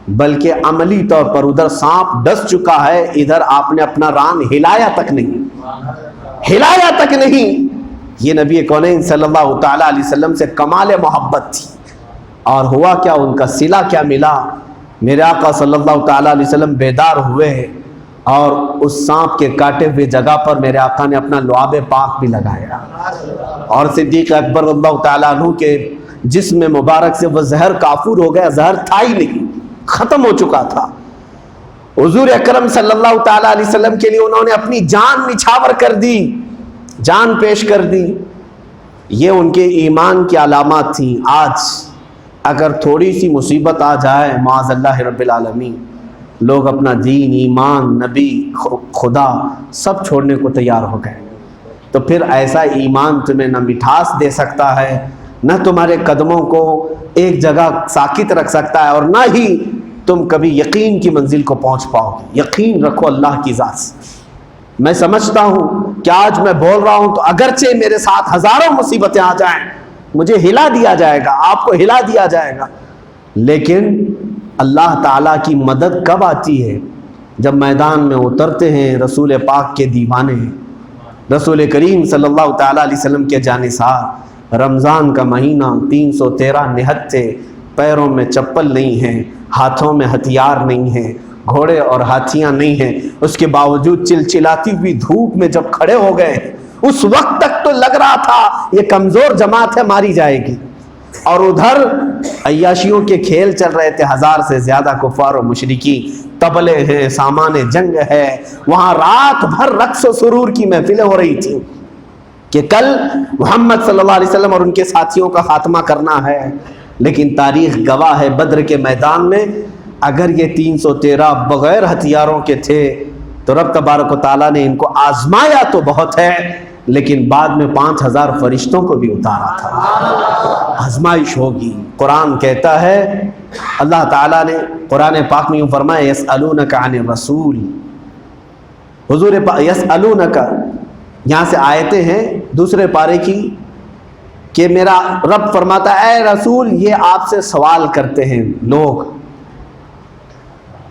بلکہ عملی طور پر ادھر سانپ ڈس چکا ہے، ادھر آپ نے اپنا ران ہلایا تک نہیں۔ یہ نبی کونین صلی اللہ تعالیٰ علیہ وسلم سے کمال محبت تھی، اور ہوا کیا، ان کا صلہ کیا ملا، میرے آقا صلی اللہ تعالیٰ علیہ وسلم بیدار ہوئے اور اس سانپ کے کاٹے ہوئے جگہ پر میرے آقا نے اپنا لعاب پاک بھی لگایا، اور صدیق اکبر رضی اللہ تعالیٰ عنہ کے جسم مبارک سے وہ زہر کافور ہو گیا، زہر تھا ہی نہیں، ختم ہو چکا تھا۔ حضور اکرم صلی اللہ تعالیٰ علیہ وسلم کے لیے انہوں نے اپنی جان نچھاور کر دی، جان پیش کر دی۔ یہ ان کے ایمان کی علامات تھیں۔ آج اگر تھوڑی سی مصیبت آ جائے معاذ اللہ رب العالمین، لوگ اپنا دین، ایمان، نبی، خدا سب چھوڑنے کو تیار ہو گئے، تو پھر ایسا ایمان تمہیں نہ مٹھاس دے سکتا ہے، نہ تمہارے قدموں کو ایک جگہ ساکت رکھ سکتا ہے، اور نہ ہی تم کبھی یقین کی منزل کو پہنچ پاؤ گے۔ یقین رکھو اللہ کی ذات سے۔ میں سمجھتا ہوں کہ آج میں بول رہا ہوں تو اگرچہ میرے ساتھ ہزاروں مصیبتیں آ جائیں، مجھے ہلا دیا جائے گا، آپ کو ہلا دیا جائے گا، لیکن اللہ تعالیٰ کی مدد کب آتی ہے؟ جب میدان میں اترتے ہیں رسول پاک کے دیوانے، رسول کریم صلی اللہ تعالیٰ علیہ وسلم کے جانثار۔ رمضان کا مہینہ، 313 نہت تھے، پیروں میں چپل نہیں ہے، ہاتھوں میں ہتھیار نہیں ہے، گھوڑے اور ہاتھیاں نہیں ہیں، اس کے باوجود چلچلاتی ہوئی دھوپ میں جب کھڑے ہو گئے، اس وقت تک تو لگ رہا تھا یہ کمزور جماعت ہے، ماری جائے گی، اور ادھر عیاشیوں کے کھیل چل رہے تھے، 1000 سے زیادہ کفار و مشرکین، طبلے ہیں، سامان جنگ ہے، وہاں رات بھر رقص و سرور کی محفلیں ہو رہی تھیں کہ کل محمد صلی اللہ علیہ وسلم اور ان کے ساتھیوں کا خاتمہ کرنا ہے۔ لیکن تاریخ گواہ ہے، بدر کے میدان میں اگر یہ 313 بغیر ہتھیاروں کے تھے تو رب تبارک و تعالیٰ نے ان کو آزمایا تو بہت ہے، لیکن بعد میں 5000 فرشتوں کو بھی اتارا تھا۔ آزمائش ہوگی۔ قرآن کہتا ہے، اللہ تعالیٰ نے قرآن پاک میں یوں فرمایا، یسألونک عن الرسول، حضور یسألونک، یہاں سے آیتیں ہیں دوسرے پارے کی کہ میرا رب فرماتا ہے اے رسول یہ آپ سے سوال کرتے ہیں لوگ،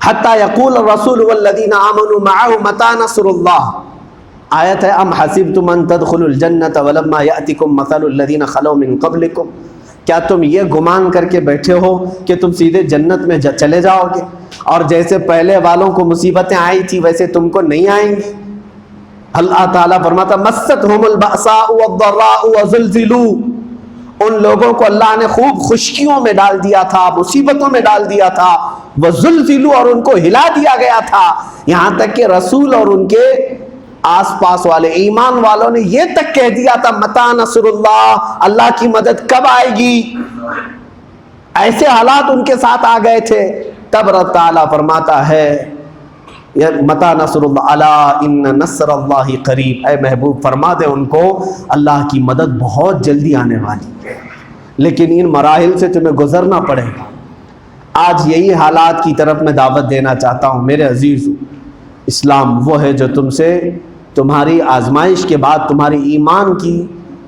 حتی یقول الرسول والذین آمنوا معه متی نصر اللہ، آیت ہے ام حسبتم ان تدخلوا الجنۃ ولما یأتکم مثل الذین خلوا من قبلکم، کیا تم یہ گمان کر کے بیٹھے ہو کہ تم سیدھے جنت میں چلے جاؤ گے، اور جیسے پہلے والوں کو مصیبتیں آئی تھی ویسے تم کو نہیں آئیں گی؟ اللہ تعالیٰ فرماتا مستہم البأساء والضراء وزلزلوا، ان لوگوں کو اللہ نے خوب خشکیوں میں ڈال دیا تھا، مصیبتوں میں ڈال دیا تھا، وزلزلوا، اور ان کو ہلا دیا گیا تھا، یہاں تک کہ رسول اور ان کے آس پاس والے ایمان والوں نے یہ تک کہہ دیا تھا متی نصر اللہ، اللہ کی مدد کب آئے گی؟ ایسے حالات ان کے ساتھ آ گئے تھے۔ تب رب تعالیٰ فرماتا ہے متی نصر اللہ، الا ان نصر اللہ قریب، اے محبوب فرما دے ان کو اللہ کی مدد بہت جلدی آنے والی ہے، لیکن ان مراحل سے تمہیں گزرنا پڑے گا۔ آج یہی حالات کی طرف میں دعوت دینا چاہتا ہوں میرے عزیزو۔ اسلام وہ ہے جو تم سے تمہاری آزمائش کے بعد، تمہاری ایمان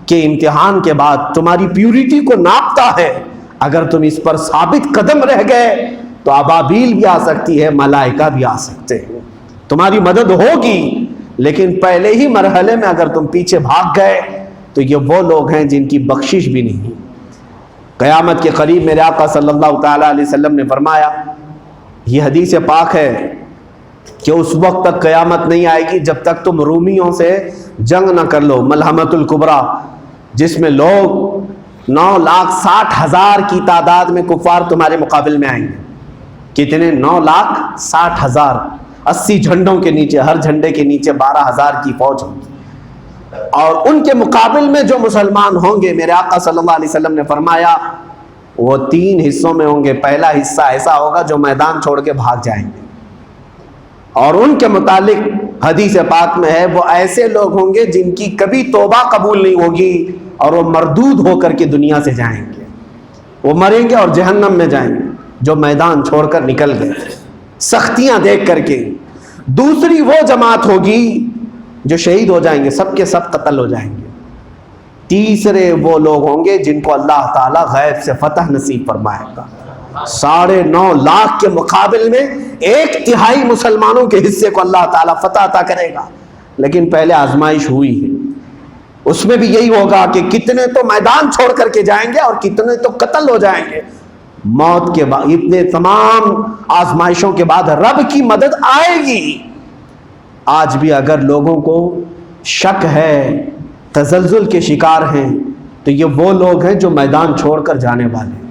کے امتحان کے بعد تمہاری پیورٹی کو ناپتا ہے۔ اگر تم اس پر ثابت قدم رہ گئے تو ابابیل بھی آ سکتی ہے، ملائکہ بھی آ سکتے ہیں، تمہاری مدد ہوگی، لیکن پہلے ہی مرحلے میں اگر تم پیچھے بھاگ گئے تو یہ وہ لوگ ہیں جن کی بخشش بھی نہیں۔ قیامت کے قریب میرے آقا صلی اللہ تعالیٰ علیہ وسلم نے فرمایا، یہ حدیث پاک ہے کہ اس وقت تک قیامت نہیں آئے گی جب تک تم رومیوں سے جنگ نہ کر لو، ملحمۃ الکبریٰ، جس میں لوگ 9,60,000 کی تعداد میں کفار تمہارے مقابل میں آئیں گے۔ کتنے؟ 9,60,000، 80 جھنڈوں کے نیچے، ہر جھنڈے کے نیچے 12,000 کی فوج ہوگی، اور ان کے مقابل میں جو مسلمان ہوں گے میرے آقا صلی اللہ علیہ وسلم نے فرمایا وہ 3 حصوں میں ہوں گے۔ پہلا حصہ ایسا ہوگا جو میدان چھوڑ کے بھاگ جائیں گے، اور ان کے متعلق حدیث پاک میں ہے وہ ایسے لوگ ہوں گے جن کی کبھی توبہ قبول نہیں ہوگی، اور وہ مردود ہو کر کے دنیا سے جائیں گے، وہ مریں گے اور جہنم میں جائیں گے جو میدان چھوڑ کر نکل گئے سختیاں دیکھ کر کے۔ دوسری وہ جماعت ہوگی جو شہید ہو جائیں گے، سب کے سب قتل ہو جائیں گے۔ تیسرے وہ لوگ ہوں گے جن کو اللہ تعالیٰ غیب سے فتح نصیب فرمائے گا۔ 9.5 لاکھ کے مقابل میں 1/3 مسلمانوں کے حصے کو اللہ تعالیٰ فتح عطا کرے گا. لیکن پہلے آزمائش ہوئی ہے، اس میں بھی یہی ہوگا کہ کتنے تو میدان چھوڑ کر کے جائیں گے اور کتنے تو قتل ہو جائیں گے. موت کے بعد اتنے تمام آزمائشوں کے بعد رب کی مدد آئے گی. آج بھی اگر لوگوں کو شک ہے، تزلزل کے شکار ہیں، تو یہ وہ لوگ ہیں جو میدان چھوڑ کر جانے والے ہیں.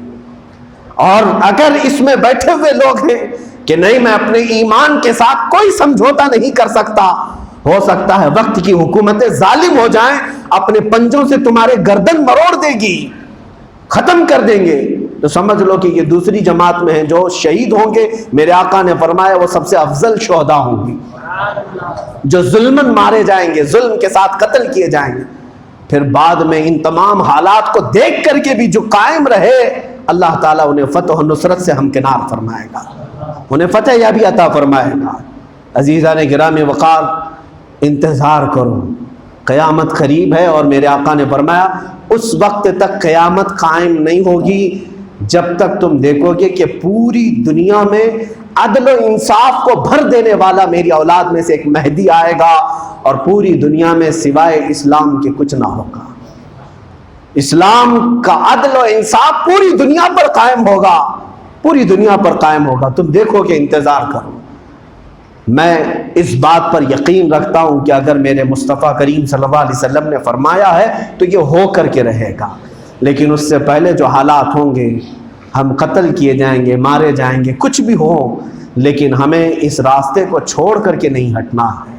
اور اگر اس میں بیٹھے ہوئے لوگ ہیں کہ نہیں میں اپنے ایمان کے ساتھ کوئی سمجھوتا نہیں کر سکتا، ہو سکتا ہے وقت کی حکومتیں ظالم ہو جائیں، اپنے پنجوں سے تمہارے گردن مروڑ دے گی، ختم کر دیں گے، تو سمجھ لو کہ یہ دوسری جماعت میں ہیں جو شہید ہوں گے. میرے آقا نے فرمایا وہ سب سے افضل شہداء ہوں گے، جو ظلمن مارے جائیں گے، ظلم کے ساتھ قتل کیے جائیں گے. پھر بعد میں ان تمام حالات کو دیکھ کر کے بھی جو قائم رہے، اللہ تعالیٰ انہیں فتح و نصرت سے ہمکنار فرمائے گا، انہیں فتح یابی عطا فرمائے گا. عزیزان گرامی وقار، انتظار کرو، قیامت قریب ہے. اور میرے آقا نے فرمایا اس وقت تک قیامت قائم نہیں ہوگی جب تک تم دیکھو گے کہ پوری دنیا میں عدل و انصاف کو بھر دینے والا میری اولاد میں سے ایک مہدی آئے گا، اور پوری دنیا میں سوائے اسلام کے کچھ نہ ہوگا. اسلام کا عدل و انصاف پوری دنیا پر قائم ہوگا، پوری دنیا پر قائم ہوگا. تم دیکھو کہ انتظار کرو. میں اس بات پر یقین رکھتا ہوں کہ اگر میرے مصطفیٰ کریم صلی اللہ علیہ وسلم نے فرمایا ہے تو یہ ہو کر کے رہے گا. لیکن اس سے پہلے جو حالات ہوں گے، ہم قتل کیے جائیں گے، مارے جائیں گے، کچھ بھی ہو، لیکن ہمیں اس راستے کو چھوڑ کر کے نہیں ہٹنا ہے.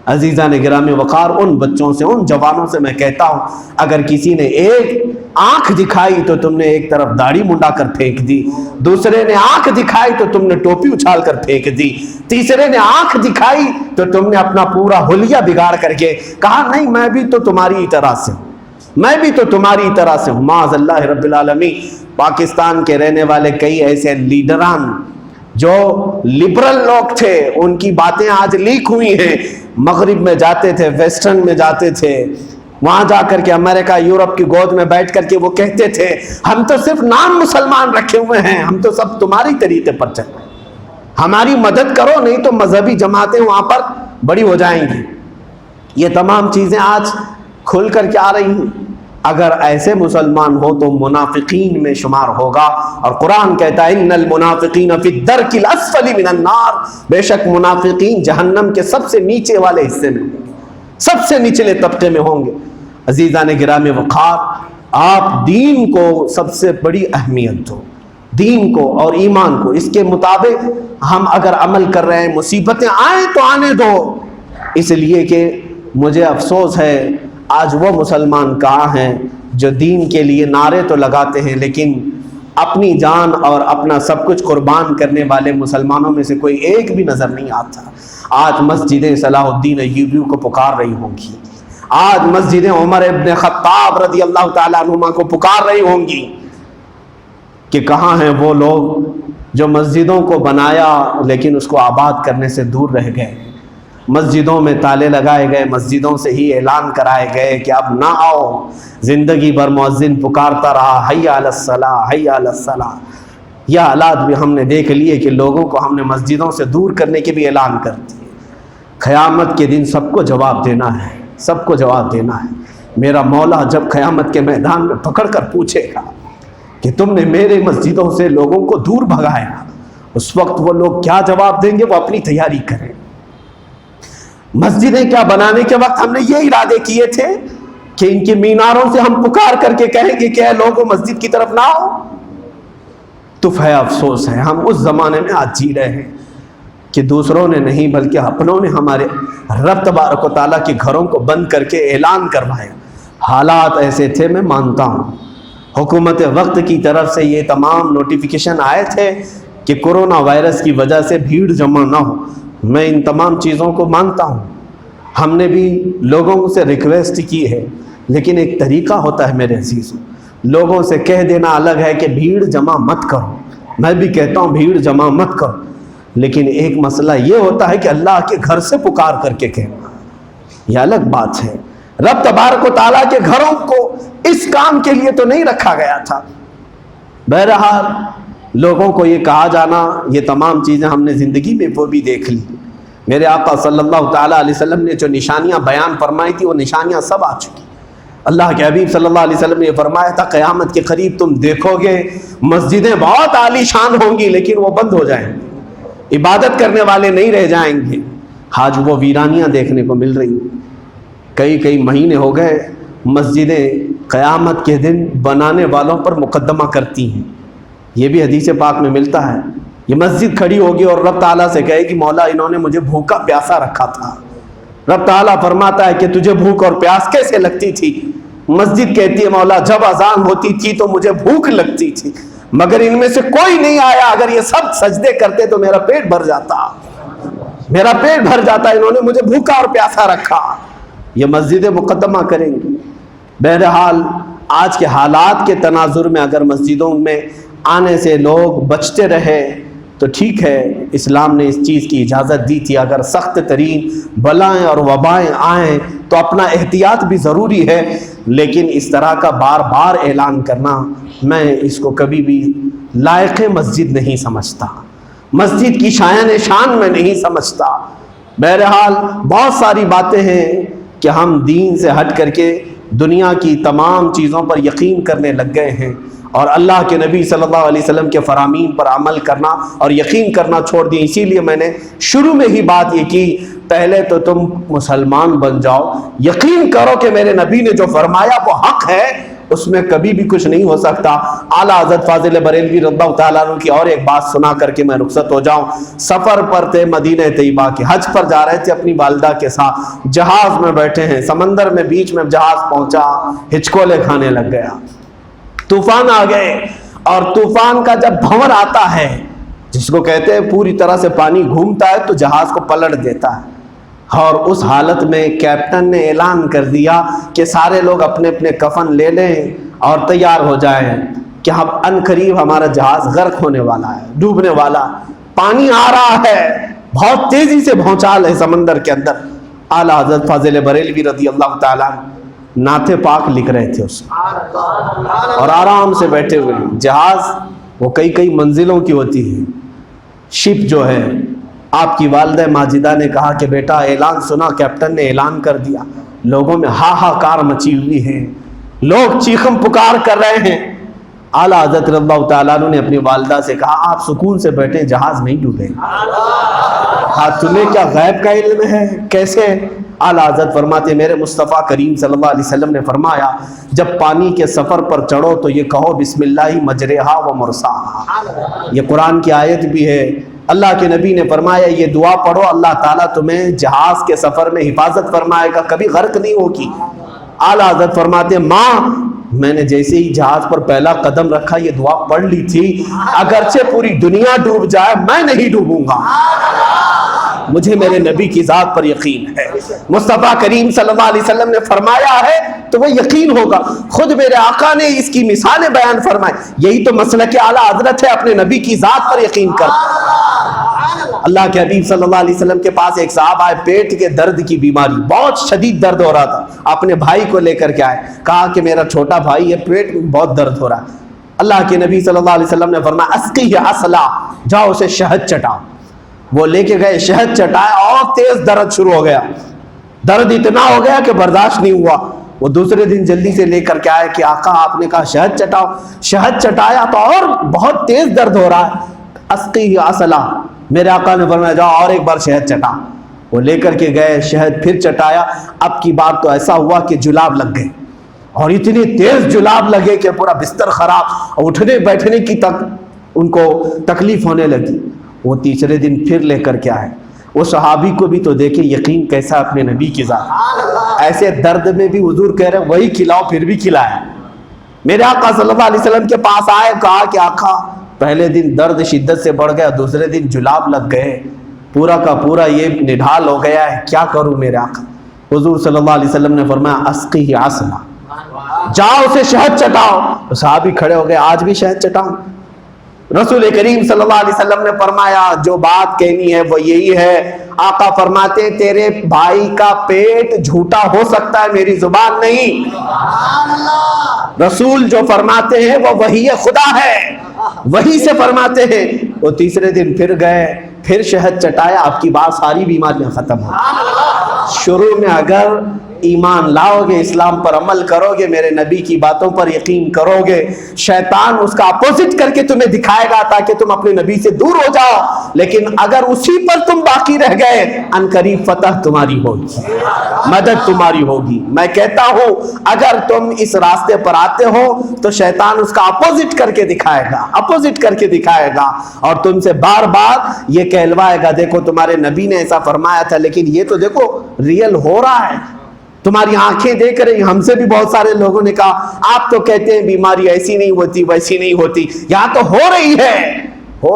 عزیزان گرامی وقار، ان بچوں سے، ان جوانوں سے میں کہتا ہوں، اگر کسی نے ایک آنکھ دکھائی تو تم نے ایک طرف داڑھی منڈا کر پھینک دی، دوسرے نے آنکھ دکھائی تو تم نے ٹوپی اچھال کر پھینک دی، تیسرے نے آنکھ دکھائی تو تم نے اپنا پورا حلیہ بگاڑ کر کے کہا نہیں میں بھی تو تمہاری طرح سے ہوں، میں بھی تو تمہاری طرح سے ہوں. معاذ اللہ رب العالمین. پاکستان کے رہنے والے کئی ایسے لیڈران جو لبرل لوگ تھے، ان کی باتیں آج لیک ہوئی ہیں. مغرب میں جاتے تھے، ویسٹرن میں جاتے تھے، وہاں جا کر کے امریکہ یورپ کی گود میں بیٹھ کر کے وہ کہتے تھے ہم تو صرف نام مسلمان رکھے ہوئے ہیں، ہم تو سب تمہاری طریقے پر چل رہے ہیں، ہماری مدد کرو نہیں تو مذہبی جماعتیں وہاں پر بڑی ہو جائیں گی. یہ تمام چیزیں آج کھل کر کے آ رہی ہیں. اگر ایسے مسلمان ہو تو منافقین میں شمار ہوگا. اور قرآن کہتا ہے ان المنافقین فی الدرک الاسفل من النار، بے شک منافقین جہنم کے سب سے نیچے والے حصے میں ہوں گے، سب سے نچلے طبقے میں ہوں گے. عزیزان گرامی وقار، آپ دین کو سب سے بڑی اہمیت دو، دین کو اور ایمان کو. اس کے مطابق ہم اگر عمل کر رہے ہیں، مصیبتیں آئیں تو آنے دو. اس لیے کہ مجھے افسوس ہے آج وہ مسلمان کہاں ہیں جو دین کے لیے نعرے تو لگاتے ہیں لیکن اپنی جان اور اپنا سب کچھ قربان کرنے والے مسلمانوں میں سے کوئی ایک بھی نظر نہیں آتا. آج مسجدیں صلاح الدین ایوبی کو پکار رہی ہوں گی، آج مسجدیں عمر ابن خطاب رضی اللہ تعالیٰ عنہما کو پکار رہی ہوں گی کہ کہاں ہیں وہ لوگ جو مسجدوں کو بنایا لیکن اس کو آباد کرنے سے دور رہ گئے. مسجدوں میں تالے لگائے گئے، مسجدوں سے ہی اعلان کرائے گئے کہ اب نہ آؤ. زندگی بھر مؤذن پکارتا رہا حی علی الصلاۃ حی علی الصلاۃ. یہ حالات بھی ہم نے دیکھ لیے کہ لوگوں کو ہم نے مسجدوں سے دور کرنے کے بھی اعلان کر دیے. قیامت کے دن سب کو جواب دینا ہے، سب کو جواب دینا ہے. میرا مولا جب قیامت کے میدان میں پکڑ کر پوچھے گا کہ تم نے میرے مسجدوں سے لوگوں کو دور بھگایا، اس وقت وہ لوگ کیا جواب دیں گے، وہ اپنی تیاری کریں. مسجدیں کیا بنانے کے وقت ہم نے یہ ارادے کیے تھے کہ ان کے میناروں سے ہم پکار کر کے کہیں گے کہ اے لوگوں مسجد کی طرف نہ آؤ. تو ہے افسوس ہے ہم اس زمانے میں آج جی رہے ہیں کہ دوسروں نے نہیں بلکہ اپنوں نے ہمارے رب تبارک و تعالیٰ کے گھروں کو بند کر کے اعلان کروایا. حالات ایسے تھے، میں مانتا ہوں حکومت وقت کی طرف سے یہ تمام نوٹیفیکیشن آئے تھے کہ کورونا وائرس کی وجہ سے بھیڑ جمع نہ ہو. میں ان تمام چیزوں کو مانتا ہوں، ہم نے بھی لوگوں سے ریکویسٹ کی ہے، لیکن ایک طریقہ ہوتا ہے میرے عزیزوں. لوگوں سے کہہ دینا الگ ہے کہ بھیڑ جمع مت کرو، میں بھی کہتا ہوں بھیڑ جمع مت کرو، لیکن ایک مسئلہ یہ ہوتا ہے کہ اللہ کے گھر سے پکار کر کے کہنا، یہ الگ بات ہے. رب تبارک و تعالیٰ کے گھروں کو اس کام کے لیے تو نہیں رکھا گیا تھا. بہرحال لوگوں کو یہ کہا جانا، یہ تمام چیزیں ہم نے زندگی میں وہ بھی دیکھ لی۔ میرے آقا صلی اللہ تعالیٰ علیہ وسلم نے جو نشانیاں بیان فرمائی تھی وہ نشانیاں سب آ چکی۔ اللہ کے حبیب صلی اللہ علیہ وسلم نے یہ فرمایا تھا قیامت کے قریب تم دیکھو گے مسجدیں بہت عالی شان ہوں گی لیکن وہ بند ہو جائیں گی، عبادت کرنے والے نہیں رہ جائیں گے۔ آج وہ ویرانیاں دیکھنے کو مل رہی ہیں۔ کئی مہینے ہو گئے مسجدیں قیامت کے دن بنانے والوں پر مقدمہ کرتی ہیں۔ یہ بھی حدیث پاک میں ملتا ہے، یہ مسجد کھڑی ہوگی اور رب تعالیٰ سے کہے گی مولا انہوں نے مجھے بھوکا پیاسا رکھا تھا۔ رب تعالیٰ فرماتا ہے کہ تجھے بھوک اور پیاس کیسے لگتی تھی؟ مسجد کہتی ہے مولا جب اذان ہوتی تھی تو مجھے بھوک لگتی تھی، مگر ان میں سے کوئی نہیں آیا، اگر یہ سب سجدے کرتے تو میرا پیٹ بھر جاتا، میرا پیٹ بھر جاتا، انہوں نے مجھے بھوکا اور پیاسا رکھا۔ یہ مسجدیں مقدمہ کریں گی۔ بہرحال آج کے حالات کے تناظر میں اگر مسجدوں میں آنے سے لوگ بچتے رہے تو ٹھیک ہے، اسلام نے اس چیز کی اجازت دی تھی۔ اگر سخت ترین بلائیں اور وبائیں آئیں تو اپنا احتیاط بھی ضروری ہے، لیکن اس طرح کا بار بار اعلان کرنا میں اس کو کبھی بھی لائق مسجد نہیں سمجھتا، مسجد کی شایان شان میں نہیں سمجھتا۔ بہرحال بہت ساری باتیں ہیں کہ ہم دین سے ہٹ کر کے دنیا کی تمام چیزوں پر یقین کرنے لگ گئے ہیں اور اللہ کے نبی صلی اللہ علیہ وسلم کے فرامین پر عمل کرنا اور یقین کرنا چھوڑ دیں۔ اسی لیے میں نے شروع میں ہی بات یہ کی، پہلے تو تم مسلمان بن جاؤ، یقین کرو کہ میرے نبی نے جو فرمایا وہ حق ہے، اس میں کبھی بھی کچھ نہیں ہو سکتا۔ اعلیٰ حضرت فاضل بریلوی رضی اللہ تعالیٰ عنہ کی اور ایک بات سنا کر کے میں رخصت ہو جاؤں۔ سفر پر تھے مدینہ طیبہ کے، حج پر جا رہے تھے اپنی والدہ کے ساتھ، جہاز میں بیٹھے ہیں، سمندر میں بیچ میں جہاز پہنچا، ہچکولے کھانے لگ گیا، طوفان آ گئے، اور طوفان کا جب بھنور آتا ہے جس کو کہتے ہیں پوری طرح سے پانی گھومتا ہے تو جہاز کو پلٹ دیتا ہے، اور اس حالت میں کیپٹن نے اعلان کر دیا کہ سارے لوگ اپنے اپنے کفن لے لیں اور تیار ہو جائیں کہ اب ان قریب ہمارا جہاز غرق ہونے والا ہے، ڈوبنے والا، پانی آ رہا ہے، بہت تیزی سے بھونچال ہے سمندر کے اندر۔ اعلیٰ حضرت فاضل بریلوی رضی اللہ تعالیٰ نعت پاک لکھ رہے تھے اس میں، اور آرام سے بیٹھے ہوئے۔ جہاز وہ کئی منزلوں کی ہوتی ہے، شپ جو ہے، آپ کی والدہ ماجدہ نے کہا کہ بیٹا اعلان سنا، کیپٹن نے اعلان کر دیا، لوگوں میں ہاہاکار مچی ہوئی ہے، لوگ چیخم پکار کر رہے ہیں۔ اعلیٰ حضرت رضی اللہ تعالیٰ عنہ نے اپنی والدہ سے کہا آپ سکون سے بیٹھیں، جہاز نہیں ڈوبے۔ ہاں تمہیں کیا غیب کا علم ہے؟ کیسے؟ اعلیٰ حضرت فرماتے میرے مصطفیٰ کریم صلی اللہ علیہ وسلم نے فرمایا جب پانی کے سفر پر چڑھو تو یہ کہو بسم اللہ مجرہا و مرساہا۔ یہ قرآن کی آیت بھی ہے، اللہ کے نبی نے فرمایا یہ دعا پڑھو اللہ تعالیٰ تمہیں جہاز کے سفر میں حفاظت فرمائے گا، کبھی غرق نہیں ہوگی۔ اعلیٰ حضرت فرماتے ماں میں نے جیسے ہی جہاز پر پہلا قدم رکھا یہ دعا پڑھ لی تھی، اگرچہ پوری دنیا ڈوب جائے میں نہیں ڈوبوں گا، مجھے میرے نبی کی ذات پر یقین ہے۔ مصطفیٰ کریم صلی اللہ علیہ وسلم نے فرمایا ہے تو وہ یقین ہوگا۔ خود میرے آقا نے اس کی مثالیں بیان فرمائی، یہی تو مسلک اعلیٰ حضرت ہے، اپنے نبی کی ذات پر یقین کر۔ اللہ کے حبیب صلی اللہ علیہ وسلم کے پاس ایک صاحب آئے، پیٹ کے درد کی بیماری، بہت شدید درد ہو رہا تھا، اپنے بھائی کو لے کر کے آئے، کہا کہ میرا چھوٹا بھائی ہے، پیٹ میں بہت درد ہو رہا ہے۔ اللہ کے نبی صلی اللہ علیہ وسلم نے فرمایا اسقیہ اصلا، جاؤ اسے شہد چٹاؤ۔ وہ لے کے گئے، شہد چٹایا اور تیز درد شروع ہو گیا، درد اتنا ہو گیا کہ برداشت نہیں ہوا۔ وہ دوسرے دن جلدی سے لے کر کے آئے کہ آقا آپ نے کہا شہد چٹاؤ، شہد چٹایا تو اور بہت تیز درد ہو رہا ہے، اسقیہ اصلا، میرے آقا نے فرمایا جاؤ اور ایک بار شہد چٹا۔ وہ لے کر کے گئے، شہد پھر چٹایا، اب کی بار تو ایسا ہوا کہ جلاب لگ گئے، اور اتنی تیز جلاب لگے کہ پورا بستر خراب، اٹھنے بیٹھنے کی تک ان کو تکلیف ہونے لگی۔ وہ تیسرے دن پھر لے کر کے آئے، وہ صحابی کو بھی تو دیکھیں یقین کیسا اپنے نبی کی ذات، ایسے درد میں بھی حضور کہہ رہے ہیں وہی کھلاؤ، پھر بھی کھلایا۔ میرے آقا صلی اللہ علیہ وسلم کے پاس آئے، کہا کہ آقا پہلے دن درد شدت سے بڑھ گیا، دوسرے دن جلاب لگ گئے، پورا کا پورا یہ نڈھال ہو گیا ہے، کیا کروں میرے آقا؟ حضور صلی اللہ علیہ وسلم نے فرمایا اسقیہ اصلا، جاؤ اسے شہد چٹاؤ۔ صحابی کھڑے ہو گئے، آج بھی شہد چٹاؤں؟ رسول کریم صلی اللہ علیہ وسلم نے فرمایا جو بات کہنی ہے وہ یہی ہے۔ آقا فرماتے ہیں تیرے بھائی کا پیٹ جھوٹا ہو سکتا ہے، میری زبان نہیں۔ رسول جو فرماتے ہیں وہ وحی خدا ہے، وہیں سے فرماتے ہیں وہ تیسرے دن پھر گئے، پھر شہد چٹایا، آپ کی بات ساری بیماریاں ختم ہو۔ شروع میں اگر ایمان لاؤ گے، اسلام پر عمل کرو گے، میرے نبی کی باتوں پر یقین کرو گے، شیطان اس کا اپوزٹ کر کے تمہیں دکھائے گا تاکہ تم اپنے نبی سے دور ہو جاؤ، لیکن اگر اسی پر تم باقی رہ گئے، ان قریب فتح تمہاری ہوگی، مدد تمہاری ہوگی۔ میں کہتا ہوں اگر تم اس راستے پر آتے ہو تو شیطان اس کا اپوزٹ کر کے دکھائے گا، اپوزٹ کر کے دکھائے گا، اور تم سے بار بار یہ کہلوائے گا دیکھو تمہارے نبی نے ایسا فرمایا تھا، لیکن یہ تو دیکھو ریئل ہو رہا ہے، تمہاری آنکھیں دیکھ رہی۔ ہم سے بھی بہت سارے لوگوں نے کہا آپ تو کہتے ہیں بیماری ایسی نہیں ہوتی ویسی نہیں ہوتی، یہاں تو ہو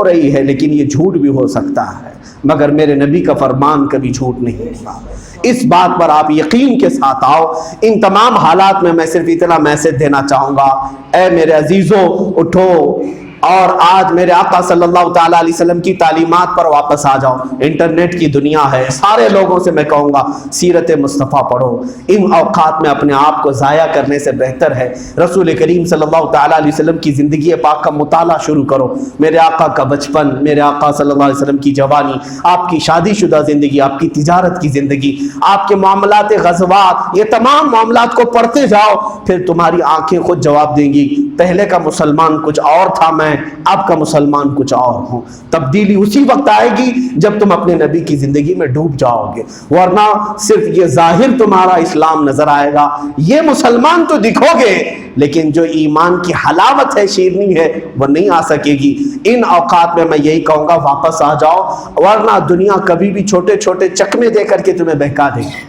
رہی ہے، لیکن یہ جھوٹ بھی ہو سکتا ہے، مگر میرے نبی کا فرمان کبھی جھوٹ نہیں ہوتا۔ اس بات پر آپ یقین کے ساتھ آؤ۔ ان تمام حالات میں صرف اتنا میسج دینا چاہوں گا، اے میرے عزیزوں اٹھو اور آج میرے آقا صلی اللہ تعالیٰ علیہ وسلم کی تعلیمات پر واپس آ جاؤ۔ انٹرنیٹ کی دنیا ہے، سارے لوگوں سے میں کہوں گا سیرت مصطفیٰ پڑھو۔ ان اوقات میں اپنے آپ کو ضائع کرنے سے بہتر ہے رسول کریم صلی اللہ تعالیٰ علیہ وسلم کی زندگی پاک کا مطالعہ شروع کرو۔ میرے آقا کا بچپن، میرے آقا صلی اللہ علیہ وسلم کی جوانی، آپ کی شادی شدہ زندگی، آپ کی تجارت کی زندگی، آپ کے معاملات غزوات، یہ تمام معاملات کو پڑھتے جاؤ، پھر تمہاری آنکھیں خود جواب دیں گی پہلے کا مسلمان کچھ اور تھا، میں اب کا مسلمان کچھ اور ہوں۔ تبدیلی اسی وقت آئے گی جب تم اپنے نبی کی زندگی میں ڈوب جاؤ گے، ورنہ صرف یہ ظاہر تمہارا اسلام نظر آئے گا، یہ مسلمان تو دکھو گے، لیکن جو ایمان کی حلاوت ہے، شیرنی ہے، وہ نہیں آ سکے گی۔ ان اوقات میں یہی کہوں گا واپس آ جاؤ، ورنہ دنیا کبھی بھی چھوٹے چھوٹے چکمے دے کر کے تمہیں بہکا دے گی۔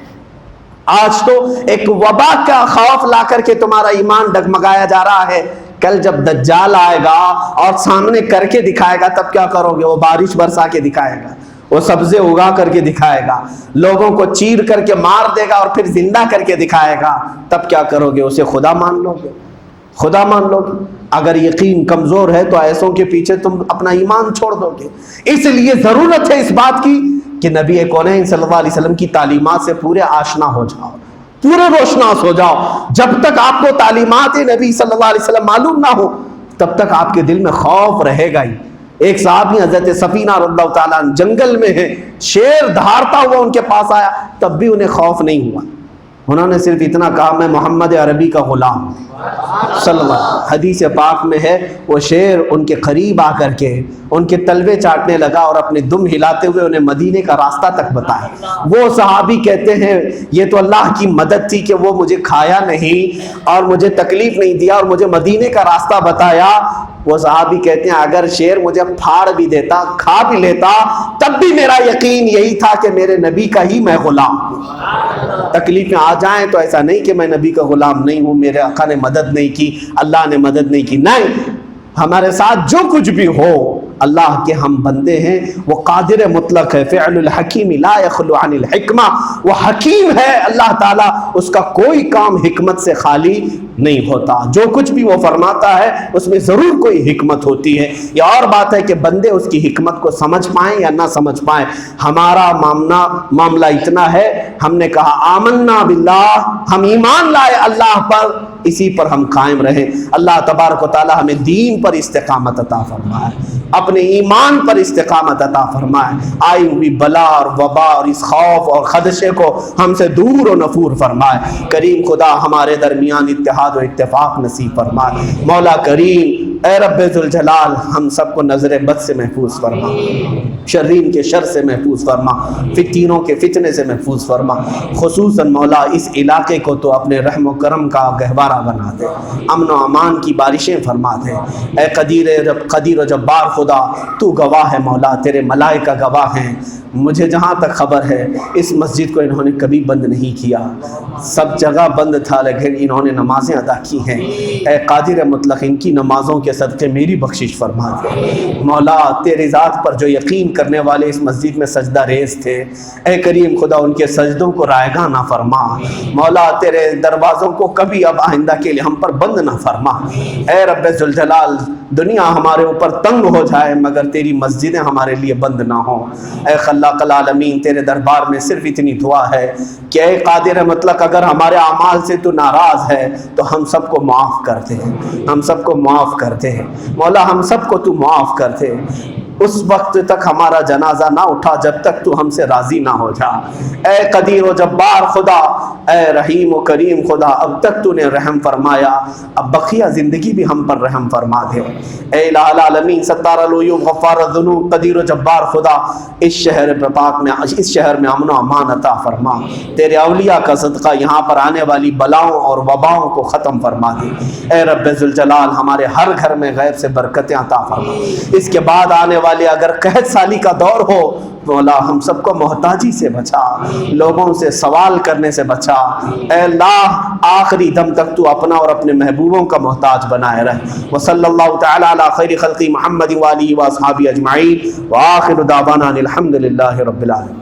آج تو ایک وبا کا خوف لا کر کے تمہارا ایمان ڈگمگایا جا رہا ہے، کل جب دجال آئے گا اور سامنے کر کے دکھائے گا تب کیا کرو گے؟ وہ بارش برسا کے دکھائے گا، وہ سبزے اگا کر کے دکھائے گا، لوگوں کو چیر کر کے مار دے گا اور پھر زندہ کر کے دکھائے گا، تب کیا کرو گے؟ اسے خدا مان لو گے؟ خدا مان لو گے؟ اگر یقین کمزور ہے تو ایسوں کے پیچھے تم اپنا ایمان چھوڑ دو گے۔ اس لیے ضرورت ہے اس بات کی کہ نبی کونین صلی اللہ علیہ وسلم کی تعلیمات سے پورے آشنا ہو جاؤ، پورے روشناس ہو جاؤ۔ جب تک آپ کو تعلیمات نبی صلی اللہ علیہ وسلم معلوم نہ ہو تب تک آپ کے دل میں خوف رہے گا ہی۔ ایک صحابی حضرت سفینہ رضی اللہ تعالیٰ عنہ جنگل میں ہے، شیر دھاڑتا ہوا ان کے پاس آیا، تب بھی انہیں خوف نہیں ہوا، انہوں نے صرف اتنا کہا میں محمد عربی کا غلام ہوں صلی اللہ علیہ وسلم۔ حدیث پاک میں ہے وہ شیر ان کے قریب آ کر کے ان کے تلوے چاٹنے لگا اور اپنے دم ہلاتے ہوئے انہیں مدینے کا راستہ تک بتایا۔ وہ صحابی کہتے ہیں یہ تو اللہ کی مدد تھی کہ وہ مجھے کھایا نہیں اور مجھے تکلیف نہیں دیا اور مجھے مدینے کا راستہ بتایا۔ وہ صحابی کہتے ہیں اگر شیر مجھے پھاڑ بھی دیتا، کھا بھی لیتا، تب بھی میرا یقین یہی تھا کہ میرے نبی کا ہی میں غلام ہوں۔ تکلیفیں آ جائیں تو ایسا نہیں کہ میں نبی کا غلام نہیں ہوں، میرے آقا نے مدد نہیں کی، اللہ نے مدد نہیں کی، نہیں، ہمارے ساتھ جو کچھ بھی ہو اللہ کے ہم بندے ہیں، وہ قادر مطلق ہے۔ فعل الحکیم لا یخلو عن الحکمہ، وہ حکیم ہے اللہ تعالیٰ، اس کا کوئی کام حکمت سے خالی نہیں ہوتا، جو کچھ بھی وہ فرماتا ہے اس میں ضرور کوئی حکمت ہوتی ہے۔ یہ اور بات ہے کہ بندے اس کی حکمت کو سمجھ پائیں یا نہ سمجھ پائیں۔ ہمارا معاملہ اتنا ہے، ہم نے کہا آمنا باللہ، ہم ایمان لائے اللہ پر، اسی پر ہم قائم رہیں۔ اللہ تبارک و تعالی ہمیں دین پر استقامت عطا فرمائے، اپنے ایمان پر استقامت عطا فرمائے، آئی ہوئی بلا اور وبا اور اس خوف اور خدشے کو ہم سے دور و نفور فرمائے۔ کریم خدا ہمارے درمیان اتحاد و اتفاق نصیب فرمائے۔ مولا کریم اے رب ذوالجلال ہم سب کو نظر بد سے محفوظ فرما، شرین کے شر سے محفوظ فرما، فتنوں کے فتنے سے محفوظ فرما۔ خصوصاً مولا اس علاقے کو تو اپنے رحم و کرم کا گہوارہ بنا دے، امن و امان کی بارشیں فرما دے۔ اے قدیر و جبار خدا تو گواہ ہے مولا، تیرے ملائکہ گواہ ہیں، مجھے جہاں تک خبر ہے اس مسجد کو انہوں نے کبھی بند نہیں کیا، سب جگہ بند تھا لیکن انہوں نے نمازیں ادا کی ہیں۔ اے قادر مطلق ان کی نمازوں کے صدقے میری بخشش فرما دے مولا۔ تیری ذات پر جو یقین کرنے والے اس مسجد میں سجدہ ریز تھے، اے کریم خدا ان کے سجدوں کو رائگاں نہ فرما مولا، تیرے دروازوں کو کبھی اب آئندہ کے لیے ہم پر بند نہ فرما۔ اے رب ذوالجلال دنیا ہمارے اوپر تنگ ہو جائے مگر تیری مسجدیں ہمارے لیے بند نہ ہوں۔ اے خلاق العالمین، تیرے دربار میں صرف اتنی دعا ہے کہ اے قادر مطلق، اگر ہمارے اعمال سے تو ناراض ہے تو ہم سب کو معاف کر دے، ہم سب کو معاف کر دے مولا، ہم سب کو تو معاف کر دے۔ اس وقت تک ہمارا جنازہ نہ اٹھا جب تک تو ہم سے راضی نہ ہو جا۔ اے قدیر و جبار خدا، اے رحیم و کریم خدا، اب تک تو نے رحم فرمایا، اب بقیہ زندگی بھی ہم پر رحم فرما دے۔ اے الہ العالمین، ستار العیوب، غفار الذنوب، قدیر و جبار خدا، اس شہر پاک میں، اس شہر میں امن و امان عطا فرما۔ تیرے اولیاء کا صدقہ یہاں پر آنے والی بلاؤں اور وباؤں کو ختم فرما دے۔ اے رب ذوالجلال، ہمارے ہر گھر میں غیب سے برکتیں عطا فرما۔ اس کے بعد آنے والے اگر قحط سالی کا دور ہو مولا، ہم سب کو محتاجی سے بچا، لوگوں سے سوال کرنے سے بچا۔ اے اللہ، آخری دم تک تو اپنا اور اپنے محبوبوں کا محتاج بنائے رہ۔ وصلی اللہ تعالی علی خیر خلق محمد وآلہ واصحابہ اجمعین، وآخر دعوانا الحمد للہ رب العالمین۔